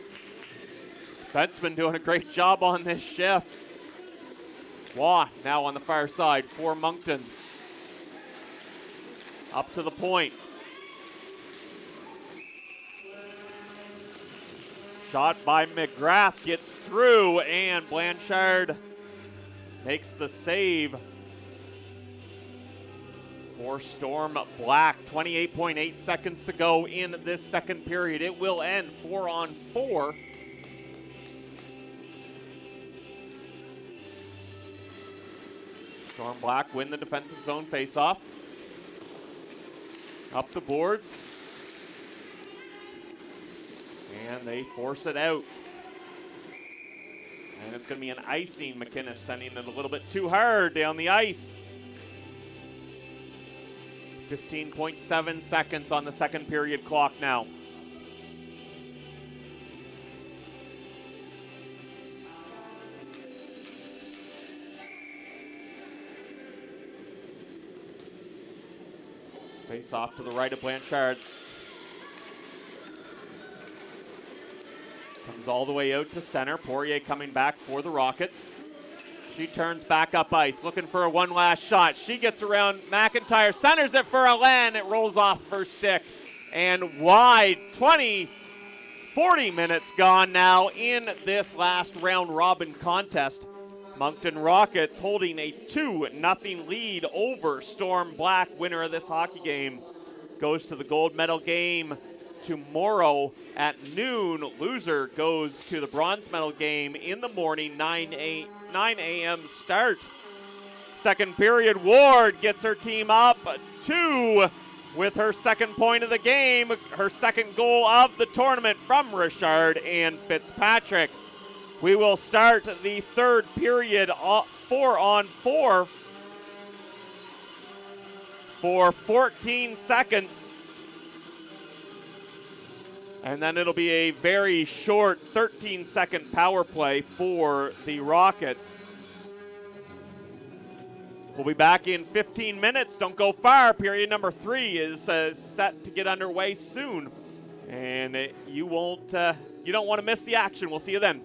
Defenseman doing a great job on this shift. Waugh now on the far side for Moncton. Up to the point. Shot by McGrath gets through, and Blanchard makes the save for Storm Black. 28.8 seconds to go in this second period. It will end 4-on-4. Storm Black win the defensive zone faceoff. Up the boards. And they force it out. And it's going to be an icing. McInnes sending it a little bit too hard down the ice. 15.7 seconds on the second period clock now. Face off to the right of Blanchard. Comes all the way out to center. Poirier coming back for the Rockets. She turns back up ice, looking for a one last shot. She gets around McIntyre, centers it for Alain. It rolls off first stick and wide. 40 minutes gone now in this last round robin contest. Moncton Rockets holding a 2-0 lead over Storm Black. Winner of this hockey game goes to the gold medal game tomorrow at noon. Loser goes to the bronze medal game in the morning, 9 a.m. start. Second period, Ward gets her team up 2 with her second point of the game, her second goal of the tournament from Richard and Fitzpatrick. We will start the third period 4-on-4 for 14 seconds. And then it'll be a very short 13-second power play for the Rockets. We'll be back in 15 minutes. Don't go far. Period number 3 is set to get underway soon. And you don't want to miss the action. We'll see you then.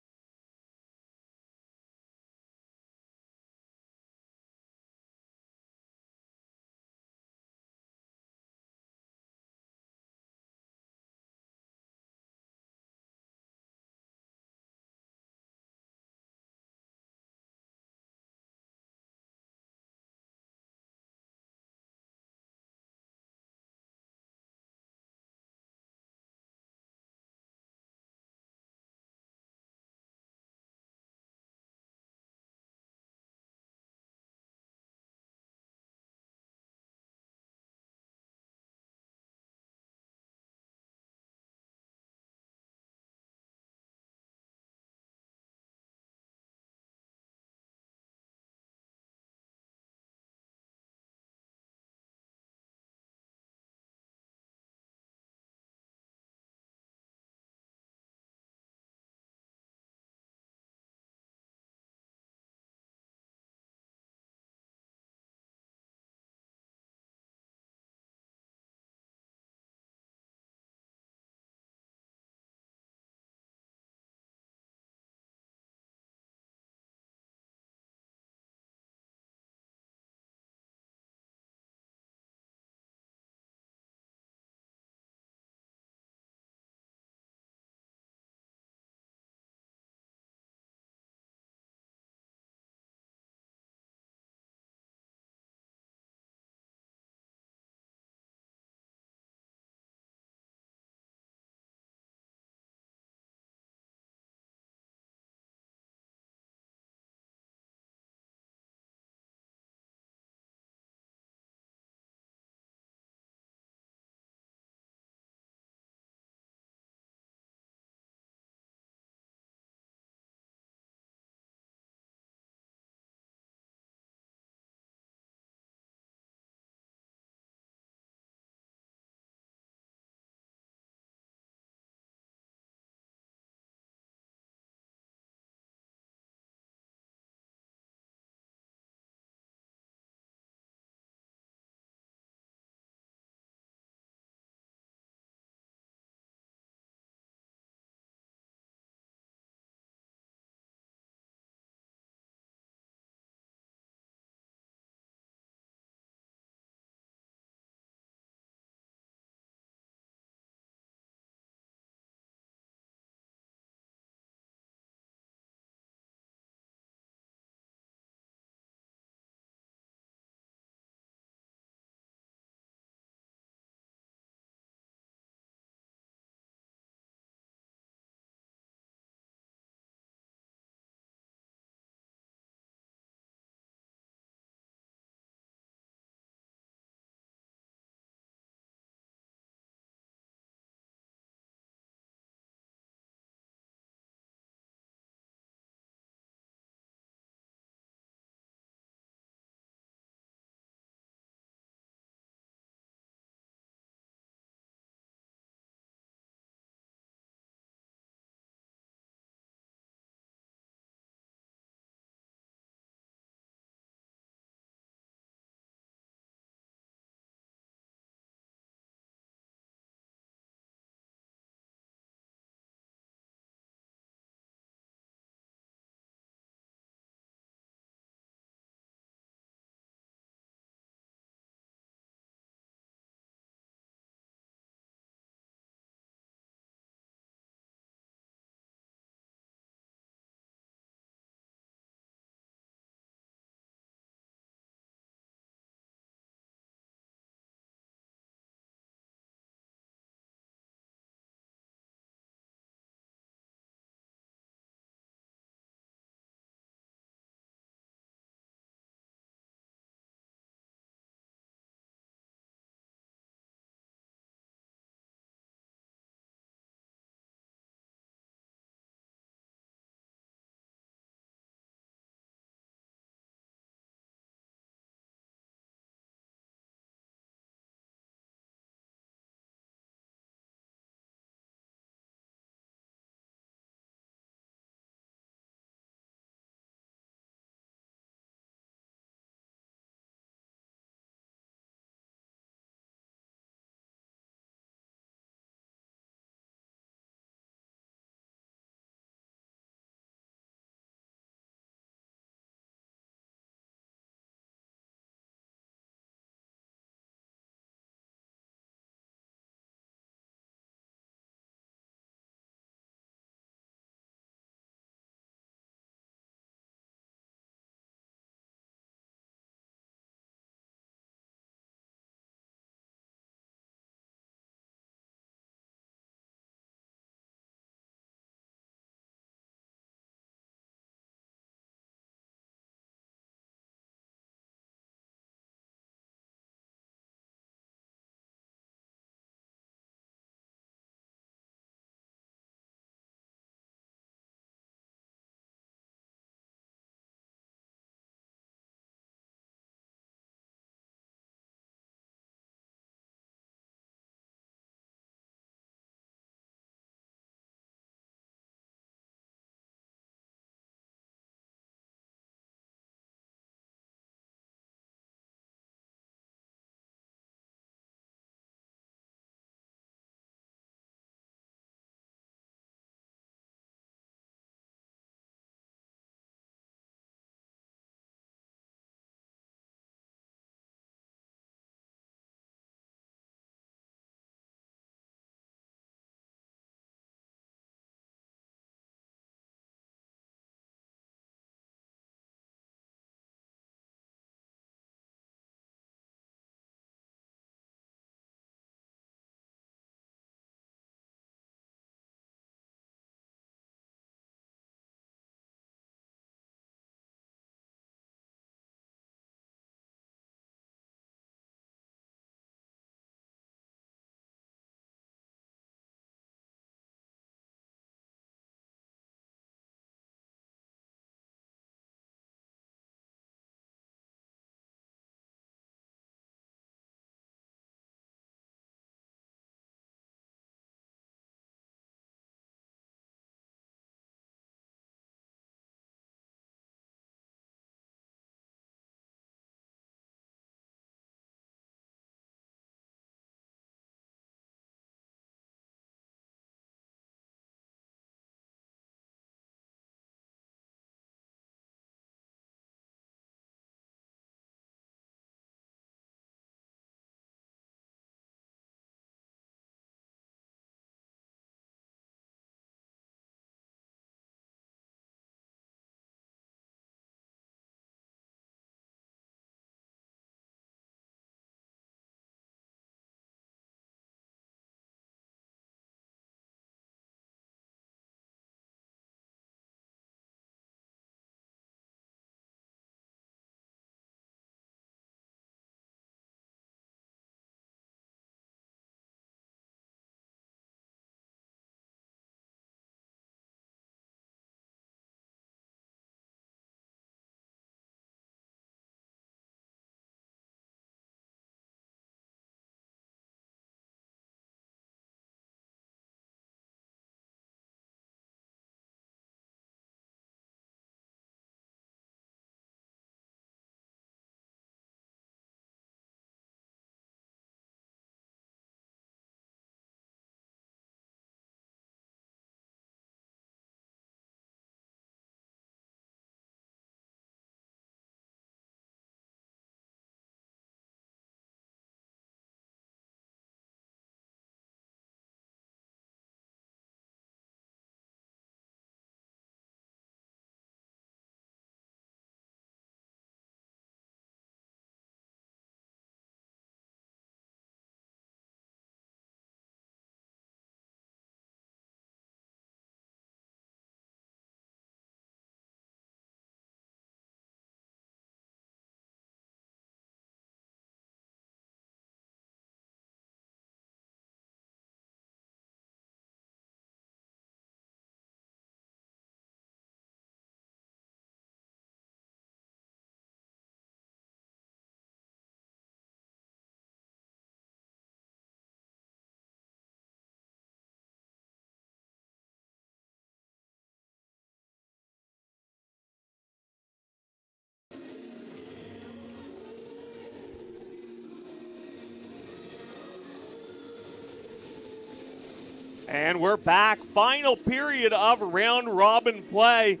And we're back. Final period of round robin play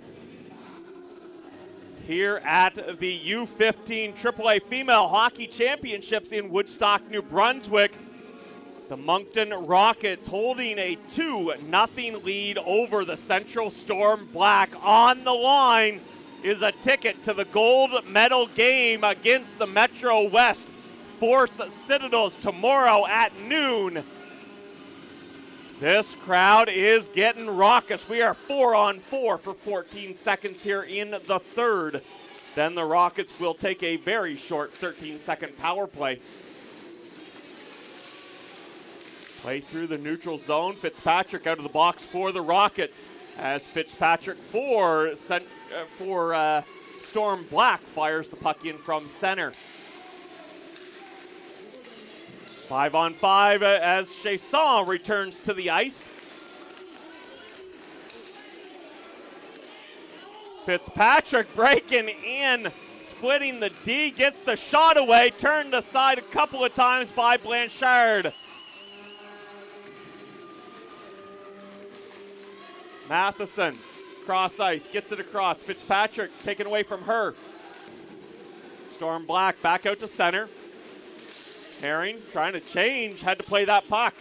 here at the U15 AAA Female Hockey Championships in Woodstock, New Brunswick. The Moncton Rockets holding a 2-0 lead over the Central Storm Black. On the line is a ticket to the gold medal game against the Metro West Force Citadels tomorrow at noon. This crowd is getting raucous. We are 4-on-4 for 14 seconds here in the third. Then the Rockets will take a very short 13-second power play. Play through the neutral zone. Fitzpatrick out of the box for the Rockets. As Fitzpatrick for Storm Black fires the puck in from center. 5-on-5 as Chasson returns to the ice. Fitzpatrick breaking in, splitting the D, gets the shot away, turned aside a couple of times by Blanchard. Matheson, cross ice, gets it across. Fitzpatrick taken away from her. Storm Black back out to center. Herring trying to change, had to play that puck.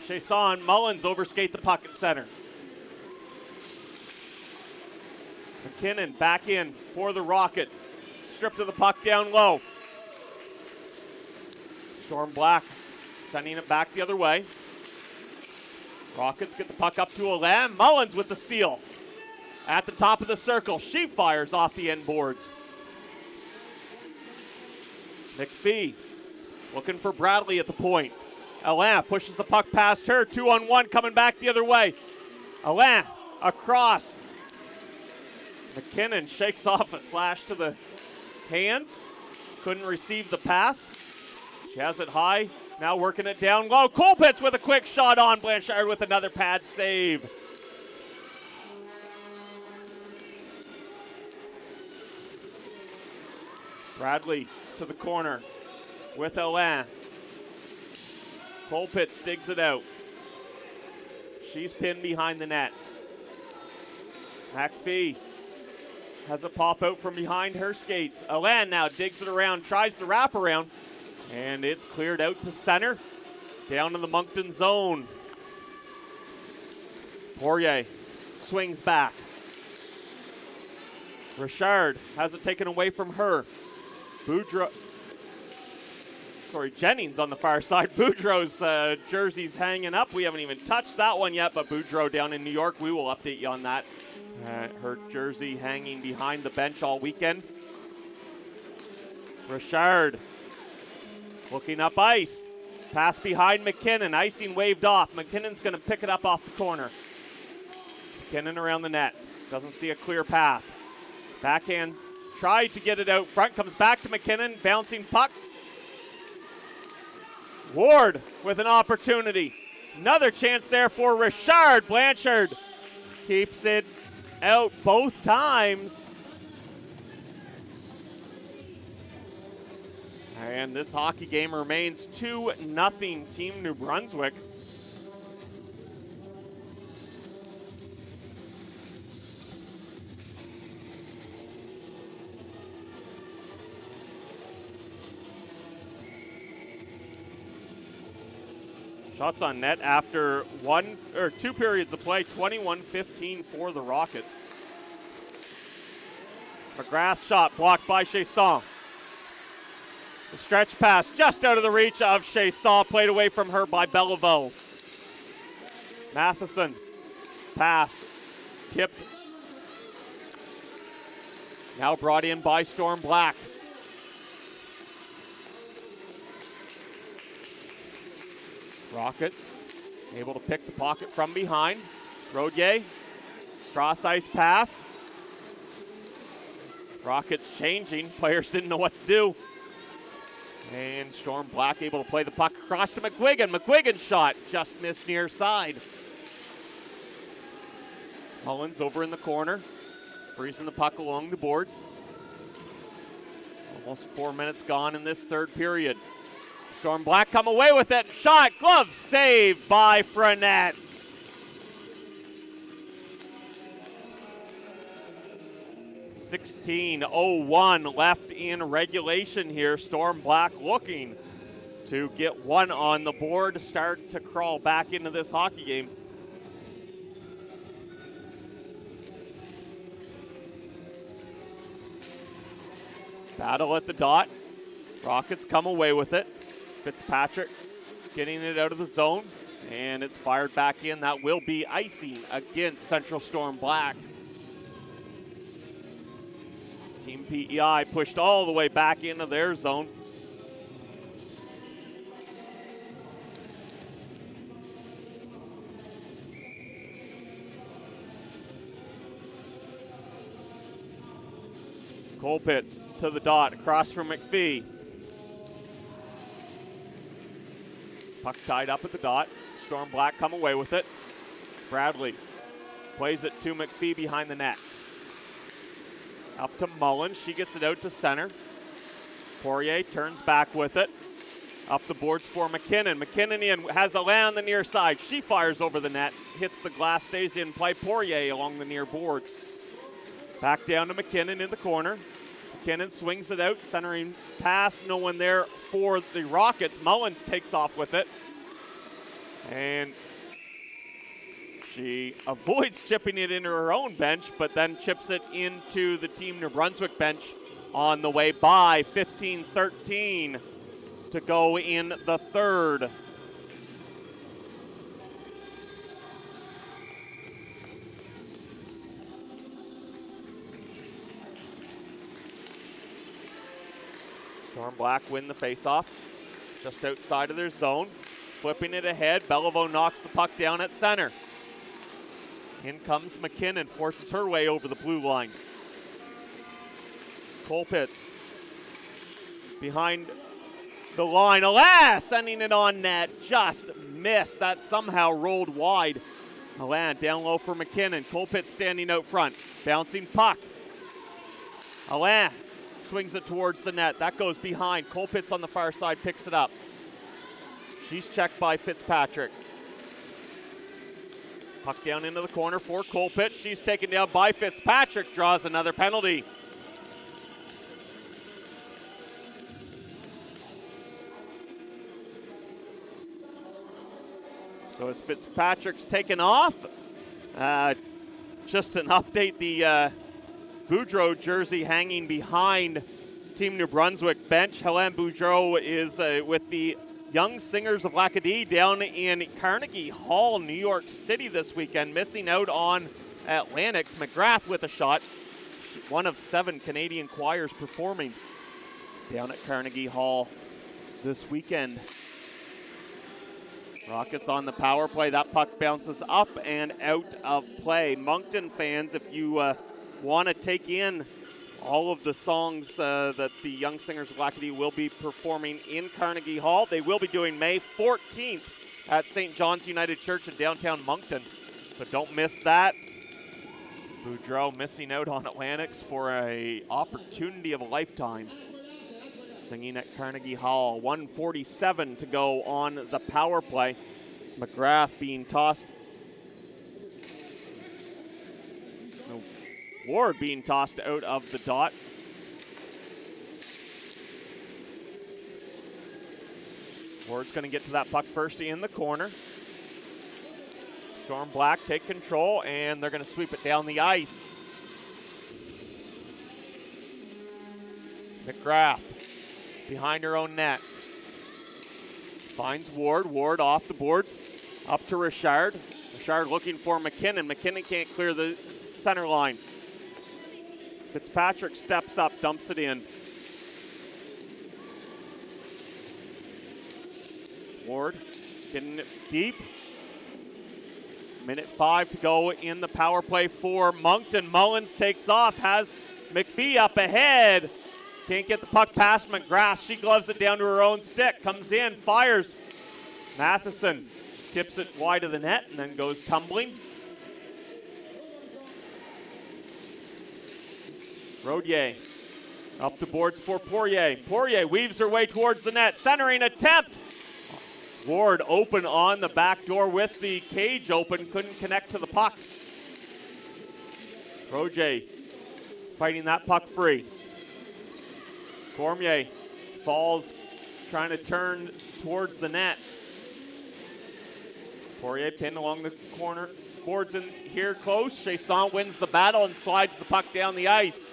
Chasson, Mullins overskate the puck at center. McKinnon back in for the Rockets. Stripped of the puck down low. Storm Black sending it back the other way. Rockets get the puck up to Alain. Mullins with the steal. At the top of the circle, she fires off the end boards. McPhee looking for Bradley at the point. Alain pushes the puck past her. 2-on-1 coming back the other way. Alain across. McKinnon shakes off a slash to the hands. Couldn't receive the pass. She has it high. Now working it down low. Colpitz with a quick shot on. Blanchard with another pad save. Bradley to the corner with Alain. Colpitz digs it out. She's pinned behind the net. McPhee has a pop out from behind her skates. Alain now digs it around, tries to wrap around, and it's cleared out to center, down in the Moncton zone. Poirier swings back. Richard has it taken away from her. Jennings on the far side. Boudreau's jersey's hanging up. We haven't even touched that one yet, but Boudreau down in New York, we will update you on that. Her jersey hanging behind the bench all weekend. Richard looking up ice. Pass behind McKinnon. Icing waved off. McKinnon's going to pick it up off the corner. McKinnon around the net. Doesn't see a clear path. Backhand. Tried to get it out front, comes back to McKinnon, bouncing puck. Ward with an opportunity. Another chance there for Richard. Blanchard keeps it out both times. And this hockey game remains 2-0 Team New Brunswick. Shots on net after 2 periods of play, 21-15 for the Rockets. McGrath's shot blocked by Chasson. The stretch pass just out of the reach of Chasson, played away from her by Beliveau. Matheson, pass, tipped. Now brought in by Storm Black. Rockets able to pick the pocket from behind. Rodier, cross ice pass. Rockets changing. Players didn't know what to do. And Storm Black able to play the puck across to McGuigan. McGuigan's shot just missed near side. Mullins over in the corner, freezing the puck along the boards. Almost 4 minutes gone in this third period. Storm Black come away with it. Shot, glove, saved by Frenette. .16:01 left in regulation here. Storm Black looking to get one on the board, start to crawl back into this hockey game. Battle at the dot. Rockets come away with it. Fitzpatrick getting it out of the zone, and it's fired back in. That will be icing against Central Storm Black. Team PEI pushed all the way back into their zone. Colpitts to the dot, across from McPhee. Puck tied up at the dot. Storm Black come away with it. Bradley plays it to McPhee behind the net. Up to Mullins, she gets it out to center. Poirier turns back with it. Up the boards for McKinnon. McKinnon in, has a lay on the near side. She fires over the net, hits the glass, stays in play. Poirier along the near boards. Back down to McKinnon in the corner. McKinnon swings it out, centering pass, no one there for the Rockets. Mullins takes off with it. And she avoids chipping it into her own bench, but then chips it into the Team New Brunswick bench on the way by. 15-13 to go in the third. Storm Black win the faceoff just outside of their zone. Flipping it ahead, Beliveau knocks the puck down at center. In comes McKinnon, forces her way over the blue line. Colpitts behind the line. Alas, sending it on net, just missed. That somehow rolled wide. Alain down low for McKinnon. Colpitts standing out front. Bouncing puck. Alain swings it towards the net. That goes behind. Colpitts on the far side picks it up. She's checked by Fitzpatrick. Puck down into the corner for Colpitts. She's taken down by Fitzpatrick. Draws another penalty. So as Fitzpatrick's taken off, just an update, the Boudreau jersey hanging behind Team New Brunswick bench. Helen Boudreau is with the Young Singers of Lacadie down in Carnegie Hall, New York City this weekend, missing out on Atlantics. McGrath with a shot. One of 7 Canadian choirs performing down at Carnegie Hall this weekend. Rockets on the power play. That puck bounces up and out of play. Moncton fans, if you want to take in all of the songs that the Young Singers of Lacadie will be performing in Carnegie Hall, they will be doing May 14th at St. John's United Church in downtown Moncton. So don't miss that. Boudreau missing out on Atlantics for an opportunity of a lifetime. Singing at Carnegie Hall. 1:47 to go on the power play. McGrath being tossed. No, Ward being tossed out of the dot. Ward's going to get to that puck first in the corner. Storm Black take control, and they're going to sweep it down the ice. McGrath behind her own net. Finds Ward. Ward off the boards. Up to Richard. Richard looking for McKinnon. McKinnon can't clear the center line. Fitzpatrick steps up, dumps it in. Ward getting it deep. Minute 5 to go in the power play for Moncton. Mullins takes off, has McPhee up ahead. Can't get the puck past McGrath. She gloves it down to her own stick. Comes in, fires. Matheson tips it wide of the net and then goes tumbling. Rodier Up the boards for Poirier. Poirier weaves her way towards the net. Centering attempt. Ward open on the back door with the cage open. Couldn't connect to the puck. Roger fighting that puck free. Cormier falls, trying to turn towards the net. Poirier pinned along the corner. Boards in here close. Chasson wins the battle and slides the puck down the ice.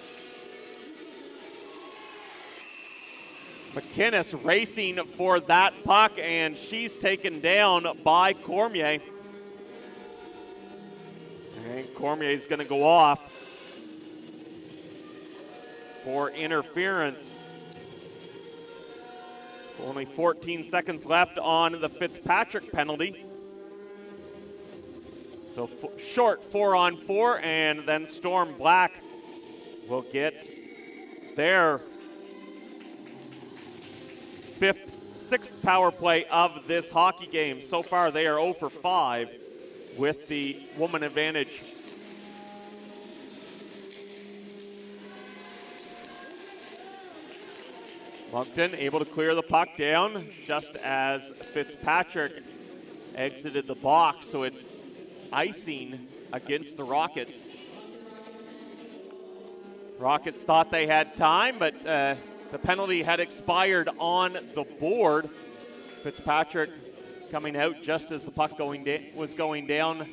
McInnes racing for that puck, and she's taken down by Cormier. And Cormier's going to go off for interference. Only 14 seconds left on the Fitzpatrick penalty. So short 4-on-4, and then Storm Black will get their sixth power play of this hockey game. So far, they are 0 for 5 with the woman advantage. Moncton able to clear the puck down just as Fitzpatrick exited the box, so it's icing against the Rockets. Rockets thought they had time, but the penalty had expired on the board. Fitzpatrick coming out just as the puck was going down.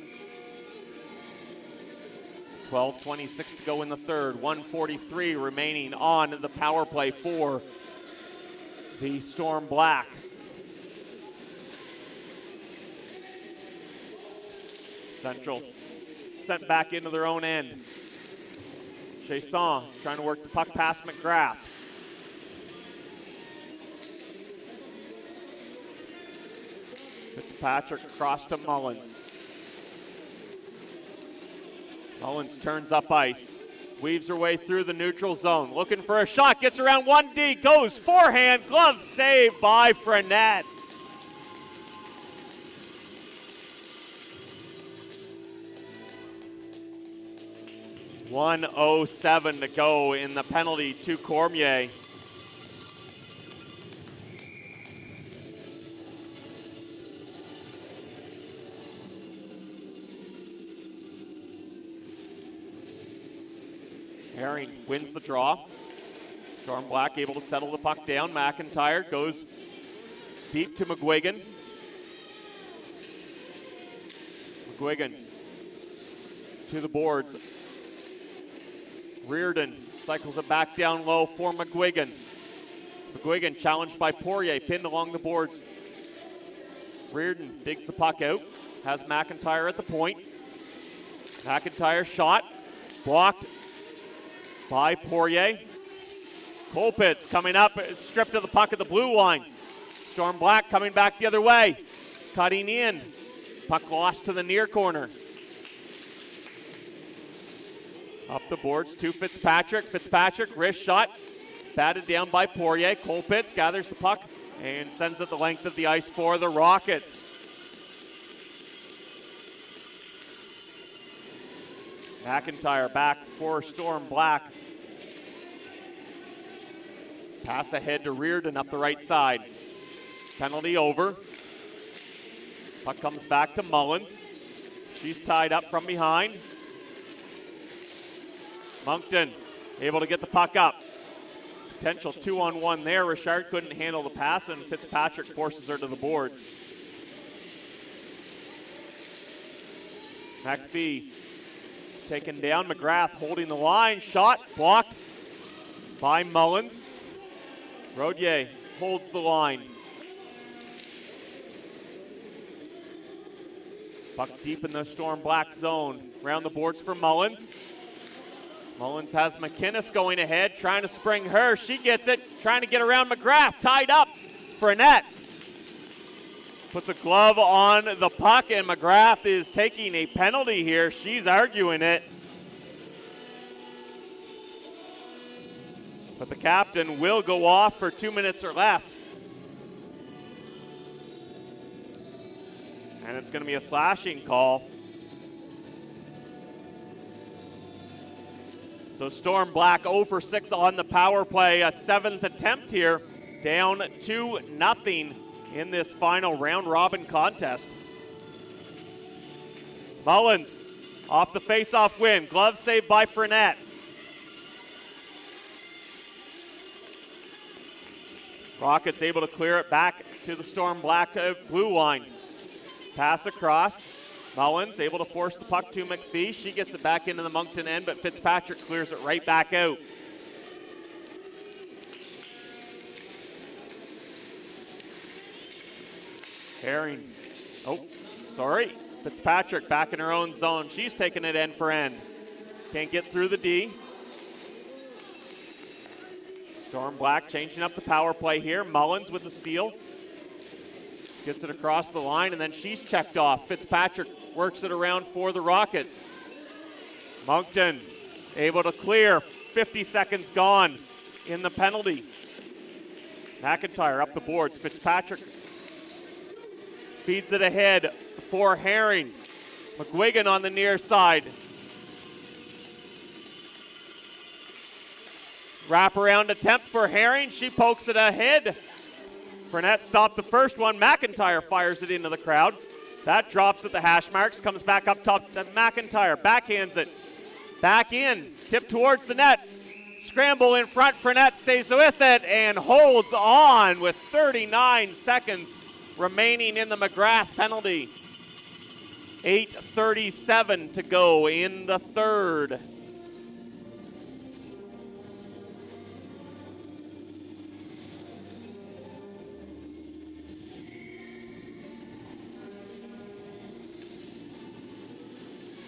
12:26 to go in the third. 1:43 remaining on the power play for the Storm Black. Central's sent back into their own end. Chasson trying to work the puck past McGrath. Fitzpatrick across to Mullins. Mullins turns up ice. Weaves her way through the neutral zone. Looking for a shot. Gets around 1D. Goes forehand. Glove save by Frenette. .107 to go in the penalty to Cormier. Herring wins the draw. Storm Black able to settle the puck down. McIntyre goes deep to McGuigan. McGuigan to the boards. Reardon cycles it back down low for McGuigan. McGuigan challenged by Poirier, pinned along the boards. Reardon digs the puck out, has McIntyre at the point. McIntyre shot, blocked by Poirier. Colpitz coming up, stripped of the puck at the blue line. Storm Black coming back the other way, cutting in. Puck lost to the near corner. Up the boards to Fitzpatrick. Fitzpatrick, wrist shot, batted down by Poirier. Colpitz gathers the puck and sends it the length of the ice for the Rockets. McIntyre back for Storm Black. Pass ahead to Reardon up the right side. Penalty over. Puck comes back to Mullins. She's tied up from behind. Moncton able to get the puck up. Potential 2-on-1 there. Richard couldn't handle the pass, and Fitzpatrick forces her to the boards. McPhee taken down. McGrath holding the line. Shot blocked by Mullins. Rodier holds the line. Puck deep in the Storm Black zone. Round the boards for Mullins. Mullins has McInnes going ahead, trying to spring her. She gets it, trying to get around McGrath. Tied up. Frenette puts a glove on the puck, and McGrath is taking a penalty here. She's arguing it. But the captain will go off for 2 minutes or less. And it's going to be a slashing call. So Storm Black 0 for 6 on the power play, a 7th attempt here, down 2-0 in this final round robin contest. Mullins off the face-off win, glove saved by Fournette. Rockets able to clear it back to the Storm Black blue line. Pass across. Mullins able to force the puck to McPhee. She gets it back into the Moncton end, but Fitzpatrick clears it right back out. Herring. Oh, sorry. Fitzpatrick back in her own zone. She's taking it end for end. Can't get through the D. Storm Black changing up the power play here. Mullins with the steal. Gets it across the line, and then she's checked off. Fitzpatrick works it around for the Rockets. Moncton able to clear. 50 seconds gone in the penalty. McIntyre up the boards. Fitzpatrick feeds it ahead for Herring. McGuigan on the near side. Wraparound attempt for Herring. She pokes it ahead. Fournette stopped the first one. McIntyre fires it into the crowd. That drops at the hash marks. Comes back up top to McIntyre. Backhands it. Back in. Tip towards the net. Scramble in front. Fournette stays with it and holds on with 39 seconds remaining in the McGrath penalty. 8:37 to go in the third.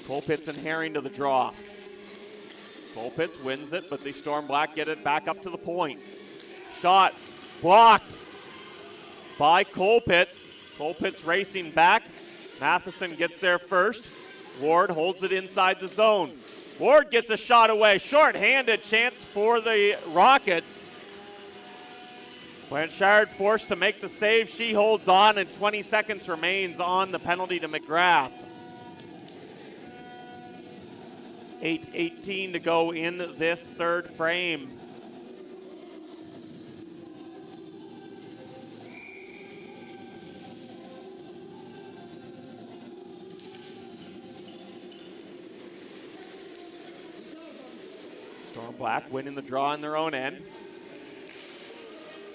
Colpitts and Herring to the draw. Colpitts wins it, but the Storm Black get it back up to the point. Shot blocked by Colpitts. Colpitts racing back. Matheson gets there first. Ward holds it inside the zone. Ward gets a shot away. Short-handed chance for the Rockets. Blanchard forced to make the save. She holds on, and 20 seconds remains on the penalty to McGrath. 8:18 to go in this third frame. Storm Black winning the draw in their own end.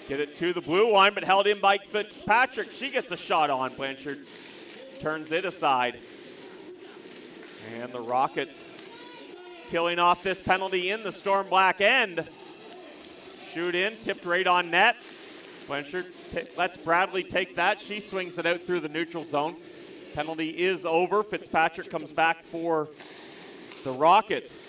Get it to the blue line, but held in by Fitzpatrick. She gets a shot on. Blanchard turns it aside. And the Rockets killing off this penalty in the Storm Black end. Shoot in, tipped right on net. Blanchard lets Bradley take that. She swings it out through the neutral zone. Penalty is over. Fitzpatrick comes back for the Rockets.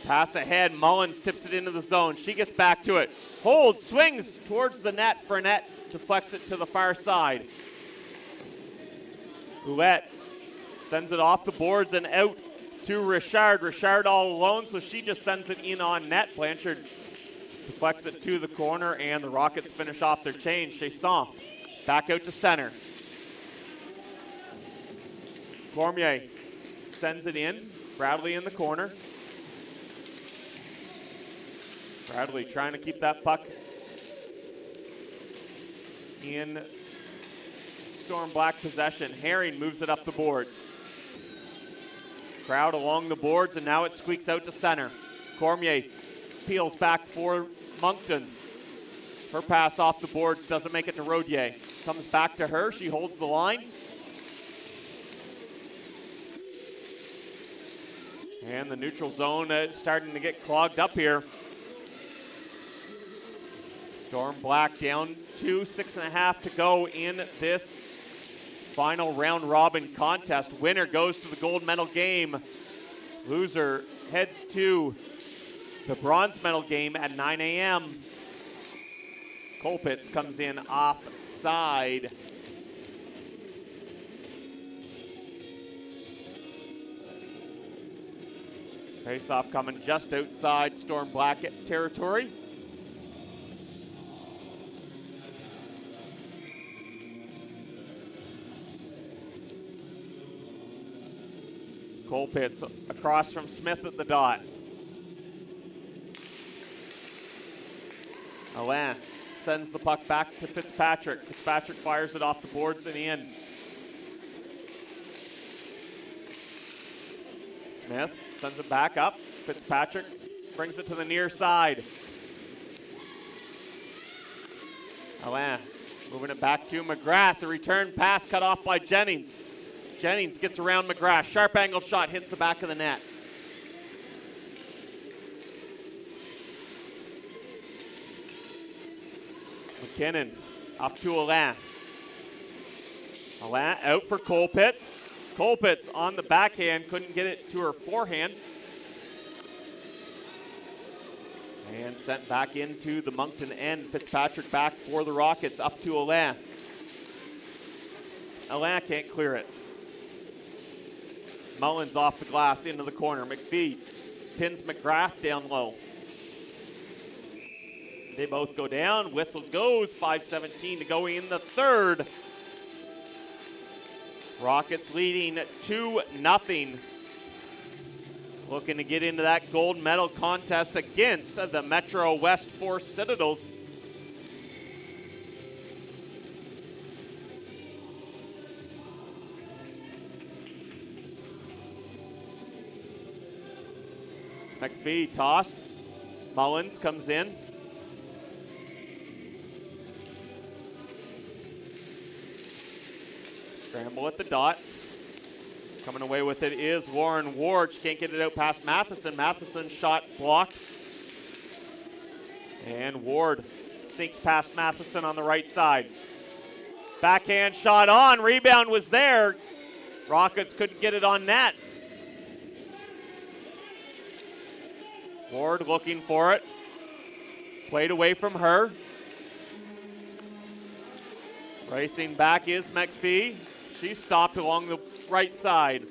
Pass ahead, Mullins tips it into the zone. She gets back to it. Holds, swings towards the net. Fournette deflects it to the far side. Ouellette sends it off the boards and out to Richard. Richard all alone, so she just sends it in on net. Blanchard deflects it to the corner, and the Rockets finish off their change. Chasson back out to center. Cormier sends it in. Bradley in the corner. Bradley trying to keep that puck in Storm Black possession. Herring moves it up the boards. Crowd along the boards, and now it squeaks out to center. Cormier peels back for Moncton. Her pass off the boards doesn't make it to Rodier. Comes back to her. She holds the line. And the neutral zone starting to get clogged up here. Storm Black down to 6.5 to go in this final round robin contest. Winner goes to the gold medal game. Loser heads to the bronze medal game at 9 a.m. Colpitts comes in offside. Face-off coming just outside Storm Black territory. Colpitts across from Smith at the dot. Alain sends the puck back to Fitzpatrick. Fitzpatrick fires it off the boards and in. Smith sends it back up. Fitzpatrick brings it to the near side. Alain moving it back to McGrath. The return pass cut off by Jennings. Jennings gets around McGrath. Sharp angle shot hits the back of the net. McKinnon up to Alain. Alain out for Colpitts. Colpitts on the backhand, couldn't get it to her forehand. And sent back into the Moncton end. Fitzpatrick back for the Rockets, up to Alain. Alain can't clear it. Mullins off the glass into the corner. McPhee pins McGrath down low. They both go down. Whistle goes. 5:17 to go in the third. Rockets leading 2-0. Looking to get into that gold medal contest against the Metro West Force Citadels. McPhee tossed. Mullins comes in. Scramble at the dot. Coming away with it is Lauren Ward. She can't get it out past Matheson. Matheson's shot blocked. And Ward sneaks past Matheson on the right side. Backhand shot on. Rebound was there. Rockets couldn't get it on net. Ward looking for it. Played away from her. Racing back is McPhee. She stopped along the right side.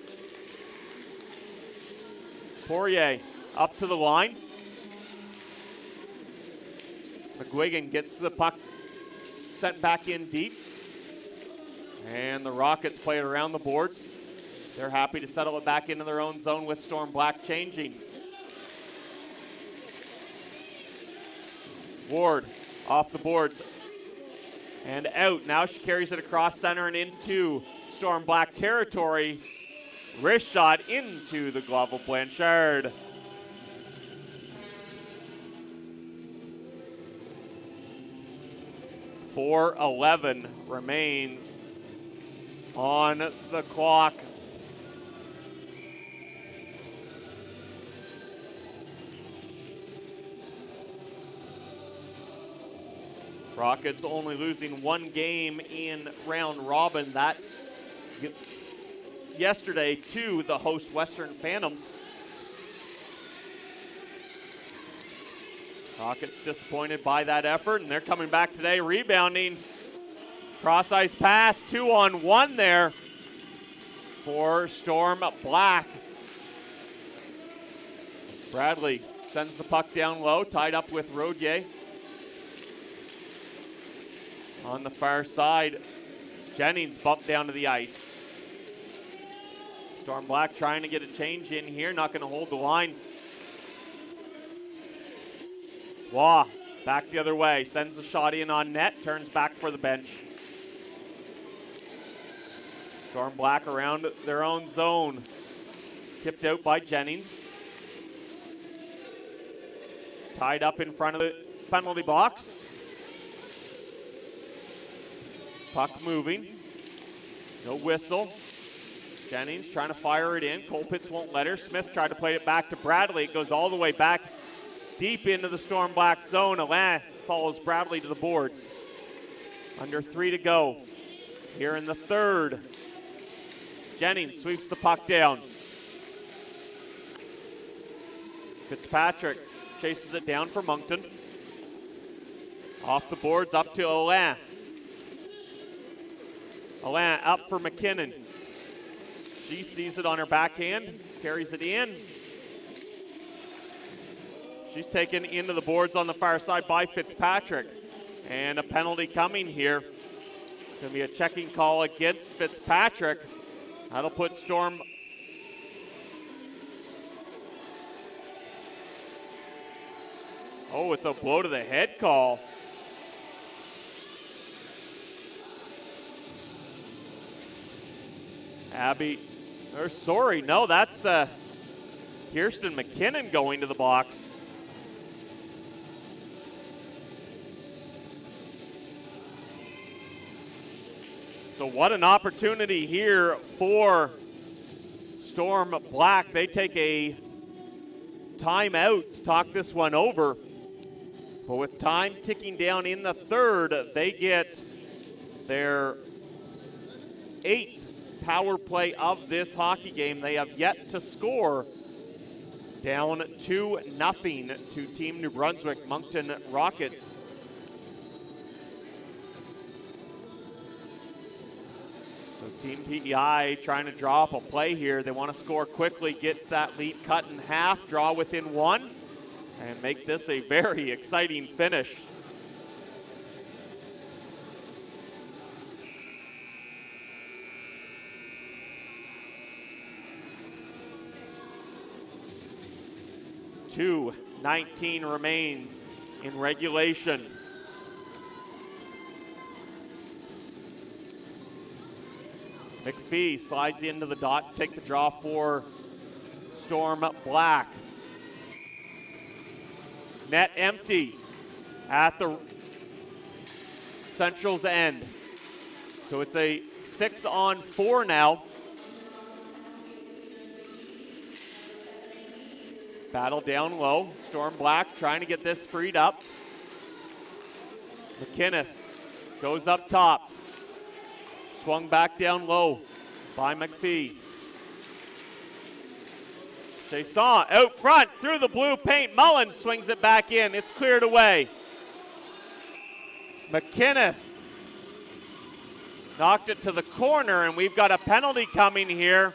Poirier up to the line. McGuigan gets the puck sent back in deep. And the Rockets play it around the boards. They're happy to settle it back into their own zone with Storm Black changing. Ward off the boards and out. Now she carries it across center and into Storm Black territory. Wrist shot into the glove of Blanchard. .4:11 remains on the clock. Rockets only losing one game in round robin. That yesterday to the host Western Phantoms. Rockets disappointed by that effort, and they're coming back today, rebounding. Cross ice pass, 2-on-1 there for Storm Black. Bradley sends the puck down low, tied up with Rodier. On the far side, Jennings bumped down to the ice. Storm Black trying to get a change in here, not going to hold the line. Waugh, back the other way, sends a shot in on net, turns back for the bench. Storm Black around their own zone. Tipped out by Jennings. Tied up in front of the penalty box. Puck moving. No whistle. Jennings trying to fire it in. Colpitts won't let her. Smith tried to play it back to Bradley. It goes all the way back deep into the Storm Black zone. Alain follows Bradley to the boards. Under 3 to go here in the third. Jennings sweeps the puck down. Fitzpatrick chases it down for Moncton. Off the boards up to Alain. Alain up for McKinnon. She sees it on her backhand, carries it in. She's taken into the boards on the far side by Fitzpatrick. And a penalty coming here. It's going to be a checking call against Fitzpatrick. That'll put Storm Oh, it's a blow to the head call. That's Kirsten McKinnon going to the box. So what an opportunity here for Storm Black. They take a timeout to talk this one over. But with time ticking down in the third, they get their 8th power play of this hockey game. They have yet to score. Down 2-0 to Team New Brunswick, Moncton Rockets. So Team PEI trying to draw up a play here. They want to score quickly, get that lead cut in half, draw within 1, and make this a very exciting finish. .2:19 remains in regulation. McPhee slides into the dot, take the draw for Storm Black. Net empty at the Central's end. So it's a 6-on-4 now. Battle down low. Storm Black trying to get this freed up. McInnes goes up top. Swung back down low by McPhee. Chasson out front through the blue paint. Mullins swings it back in. It's cleared away. McInnes knocked it to the corner, and we've got a penalty coming here.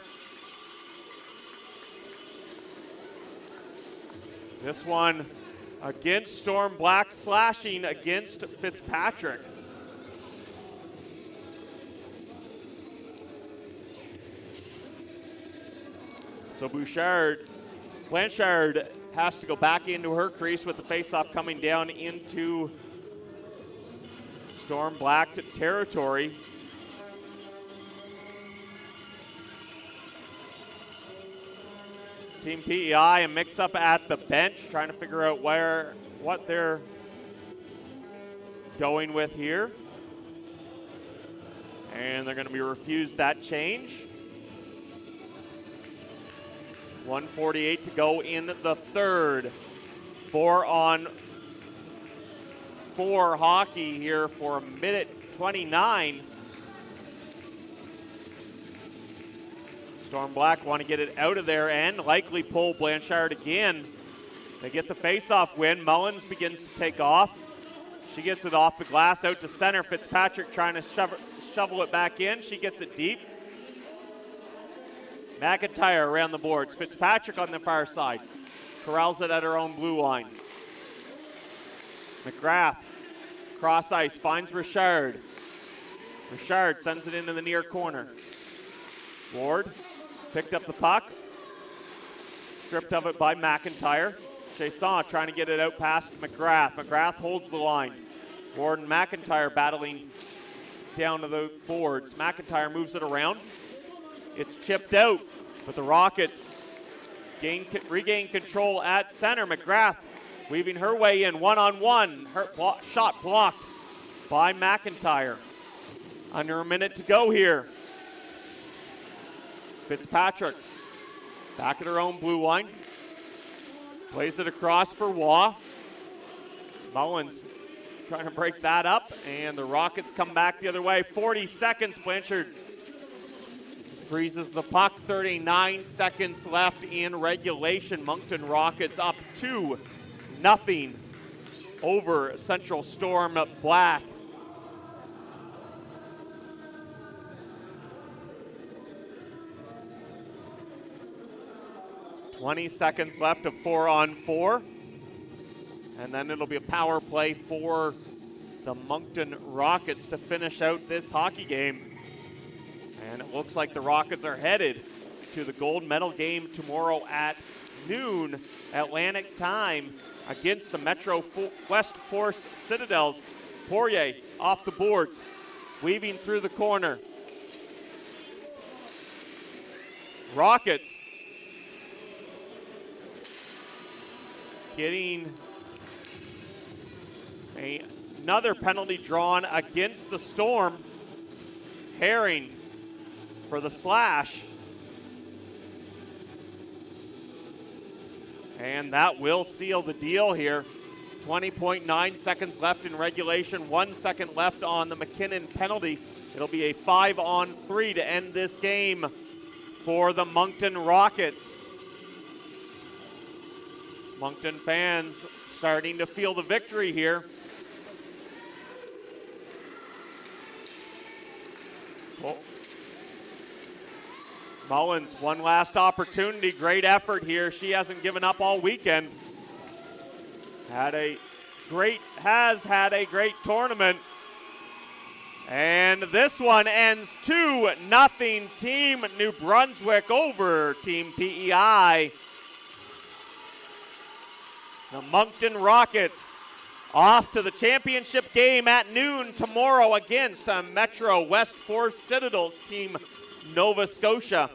This one against Storm Black, slashing against Fitzpatrick. So Blanchard has to go back into her crease with the faceoff coming down into Storm Black territory. Team PEI, a mix-up at the bench, trying to figure out what they're going with here. And they're going to be refused that change. 1:48 to go in the third. 4-on-4 hockey here for a minute 29. Storm Black want to get it out of there and likely pull Blanchard again. They get the face-off win. Mullins begins to take off. She gets it off the glass out to center. Fitzpatrick trying to shovel it back in. She gets it deep. McIntyre around the boards. Fitzpatrick on the far side. Corrals it at her own blue line. McGrath, cross ice, finds Richard. Richard sends it into the near corner. Ward picked up the puck. Stripped of it by McIntyre. Chasson trying to get it out past McGrath. McGrath holds the line. Ward and McIntyre battling down to the boards. McIntyre moves it around. It's chipped out, but the Rockets regain control at center. McGrath weaving her way in, one-on-one. Her shot blocked by McIntyre. Under a minute to go here. Fitzpatrick back at her own blue line. Plays it across for Waugh. Mullins trying to break that up, and the Rockets come back the other way. 40 seconds, Blanchard freezes the puck. 39 seconds left in regulation. Moncton Rockets up 2-0 over Central Storm Black. .20 seconds left of 4-on-4. And then it'll be a power play for the Moncton Rockets to finish out this hockey game. And it looks like the Rockets are headed to the gold medal game tomorrow at noon Atlantic time against the Metro West Force Citadels. Poirier off the boards, weaving through the corner. Rockets getting another penalty drawn against the Storm. Herring for the slash. And that will seal the deal here. 20.9 seconds left in regulation, 1 second left on the McKinnon penalty. It'll be a 5-on-3 to end this game for the Moncton Rockets. Moncton fans starting to feel the victory here. Oh. Mullins, one last opportunity. Great effort here. She hasn't given up all weekend. Has had a great tournament. And this one ends 2-0 Team New Brunswick over Team PEI. The Moncton Rockets off to the championship game at noon tomorrow against Metro West Force Citadels Team Nova Scotia.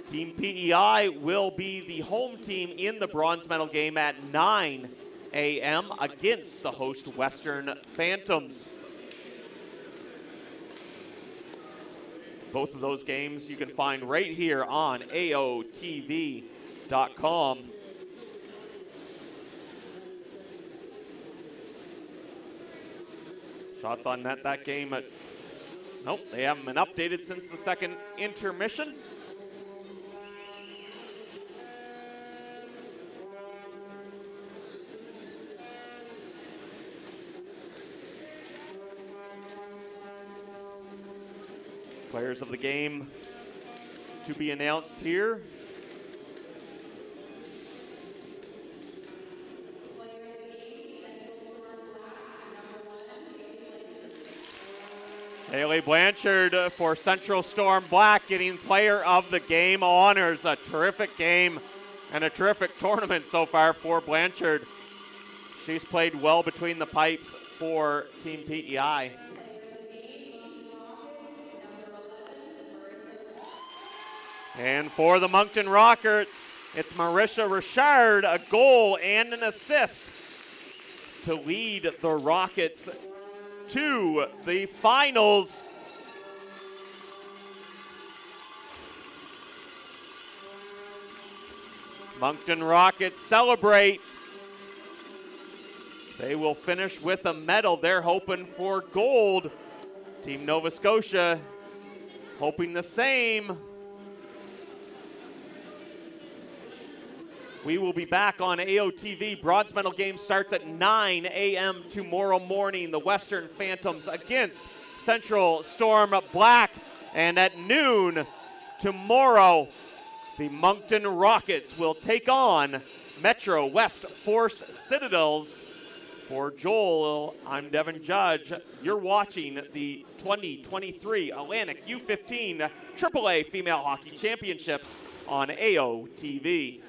Team PEI will be the home team in the bronze medal game at 9 a.m. against the host Western Phantoms. Both of those games you can find right here on AOTV.com. Shots on net that game at, nope, they haven't been updated since the second intermission. Players of the game to be announced here. Haley Blanchard for Central Storm Black getting player of the game honors. A terrific game and a terrific tournament so far for Blanchard. She's played well between the pipes for Team PEI. And for the Moncton Rockets, it's Marisha Richard, a goal and an assist to lead the Rockets to the finals. Moncton Rockets celebrate. They will finish with a medal. They're hoping for gold. Team Nova Scotia hoping the same. We will be back on AOTV. Bronze medal game starts at 9 a.m. tomorrow morning. The Western Phantoms against Central Storm Black. And at noon tomorrow, the Moncton Rockets will take on Metro West Force Citadels. For Joel, I'm Devin Judge. You're watching the 2023 Atlantic U15 AAA Female Hockey Championships on AOTV.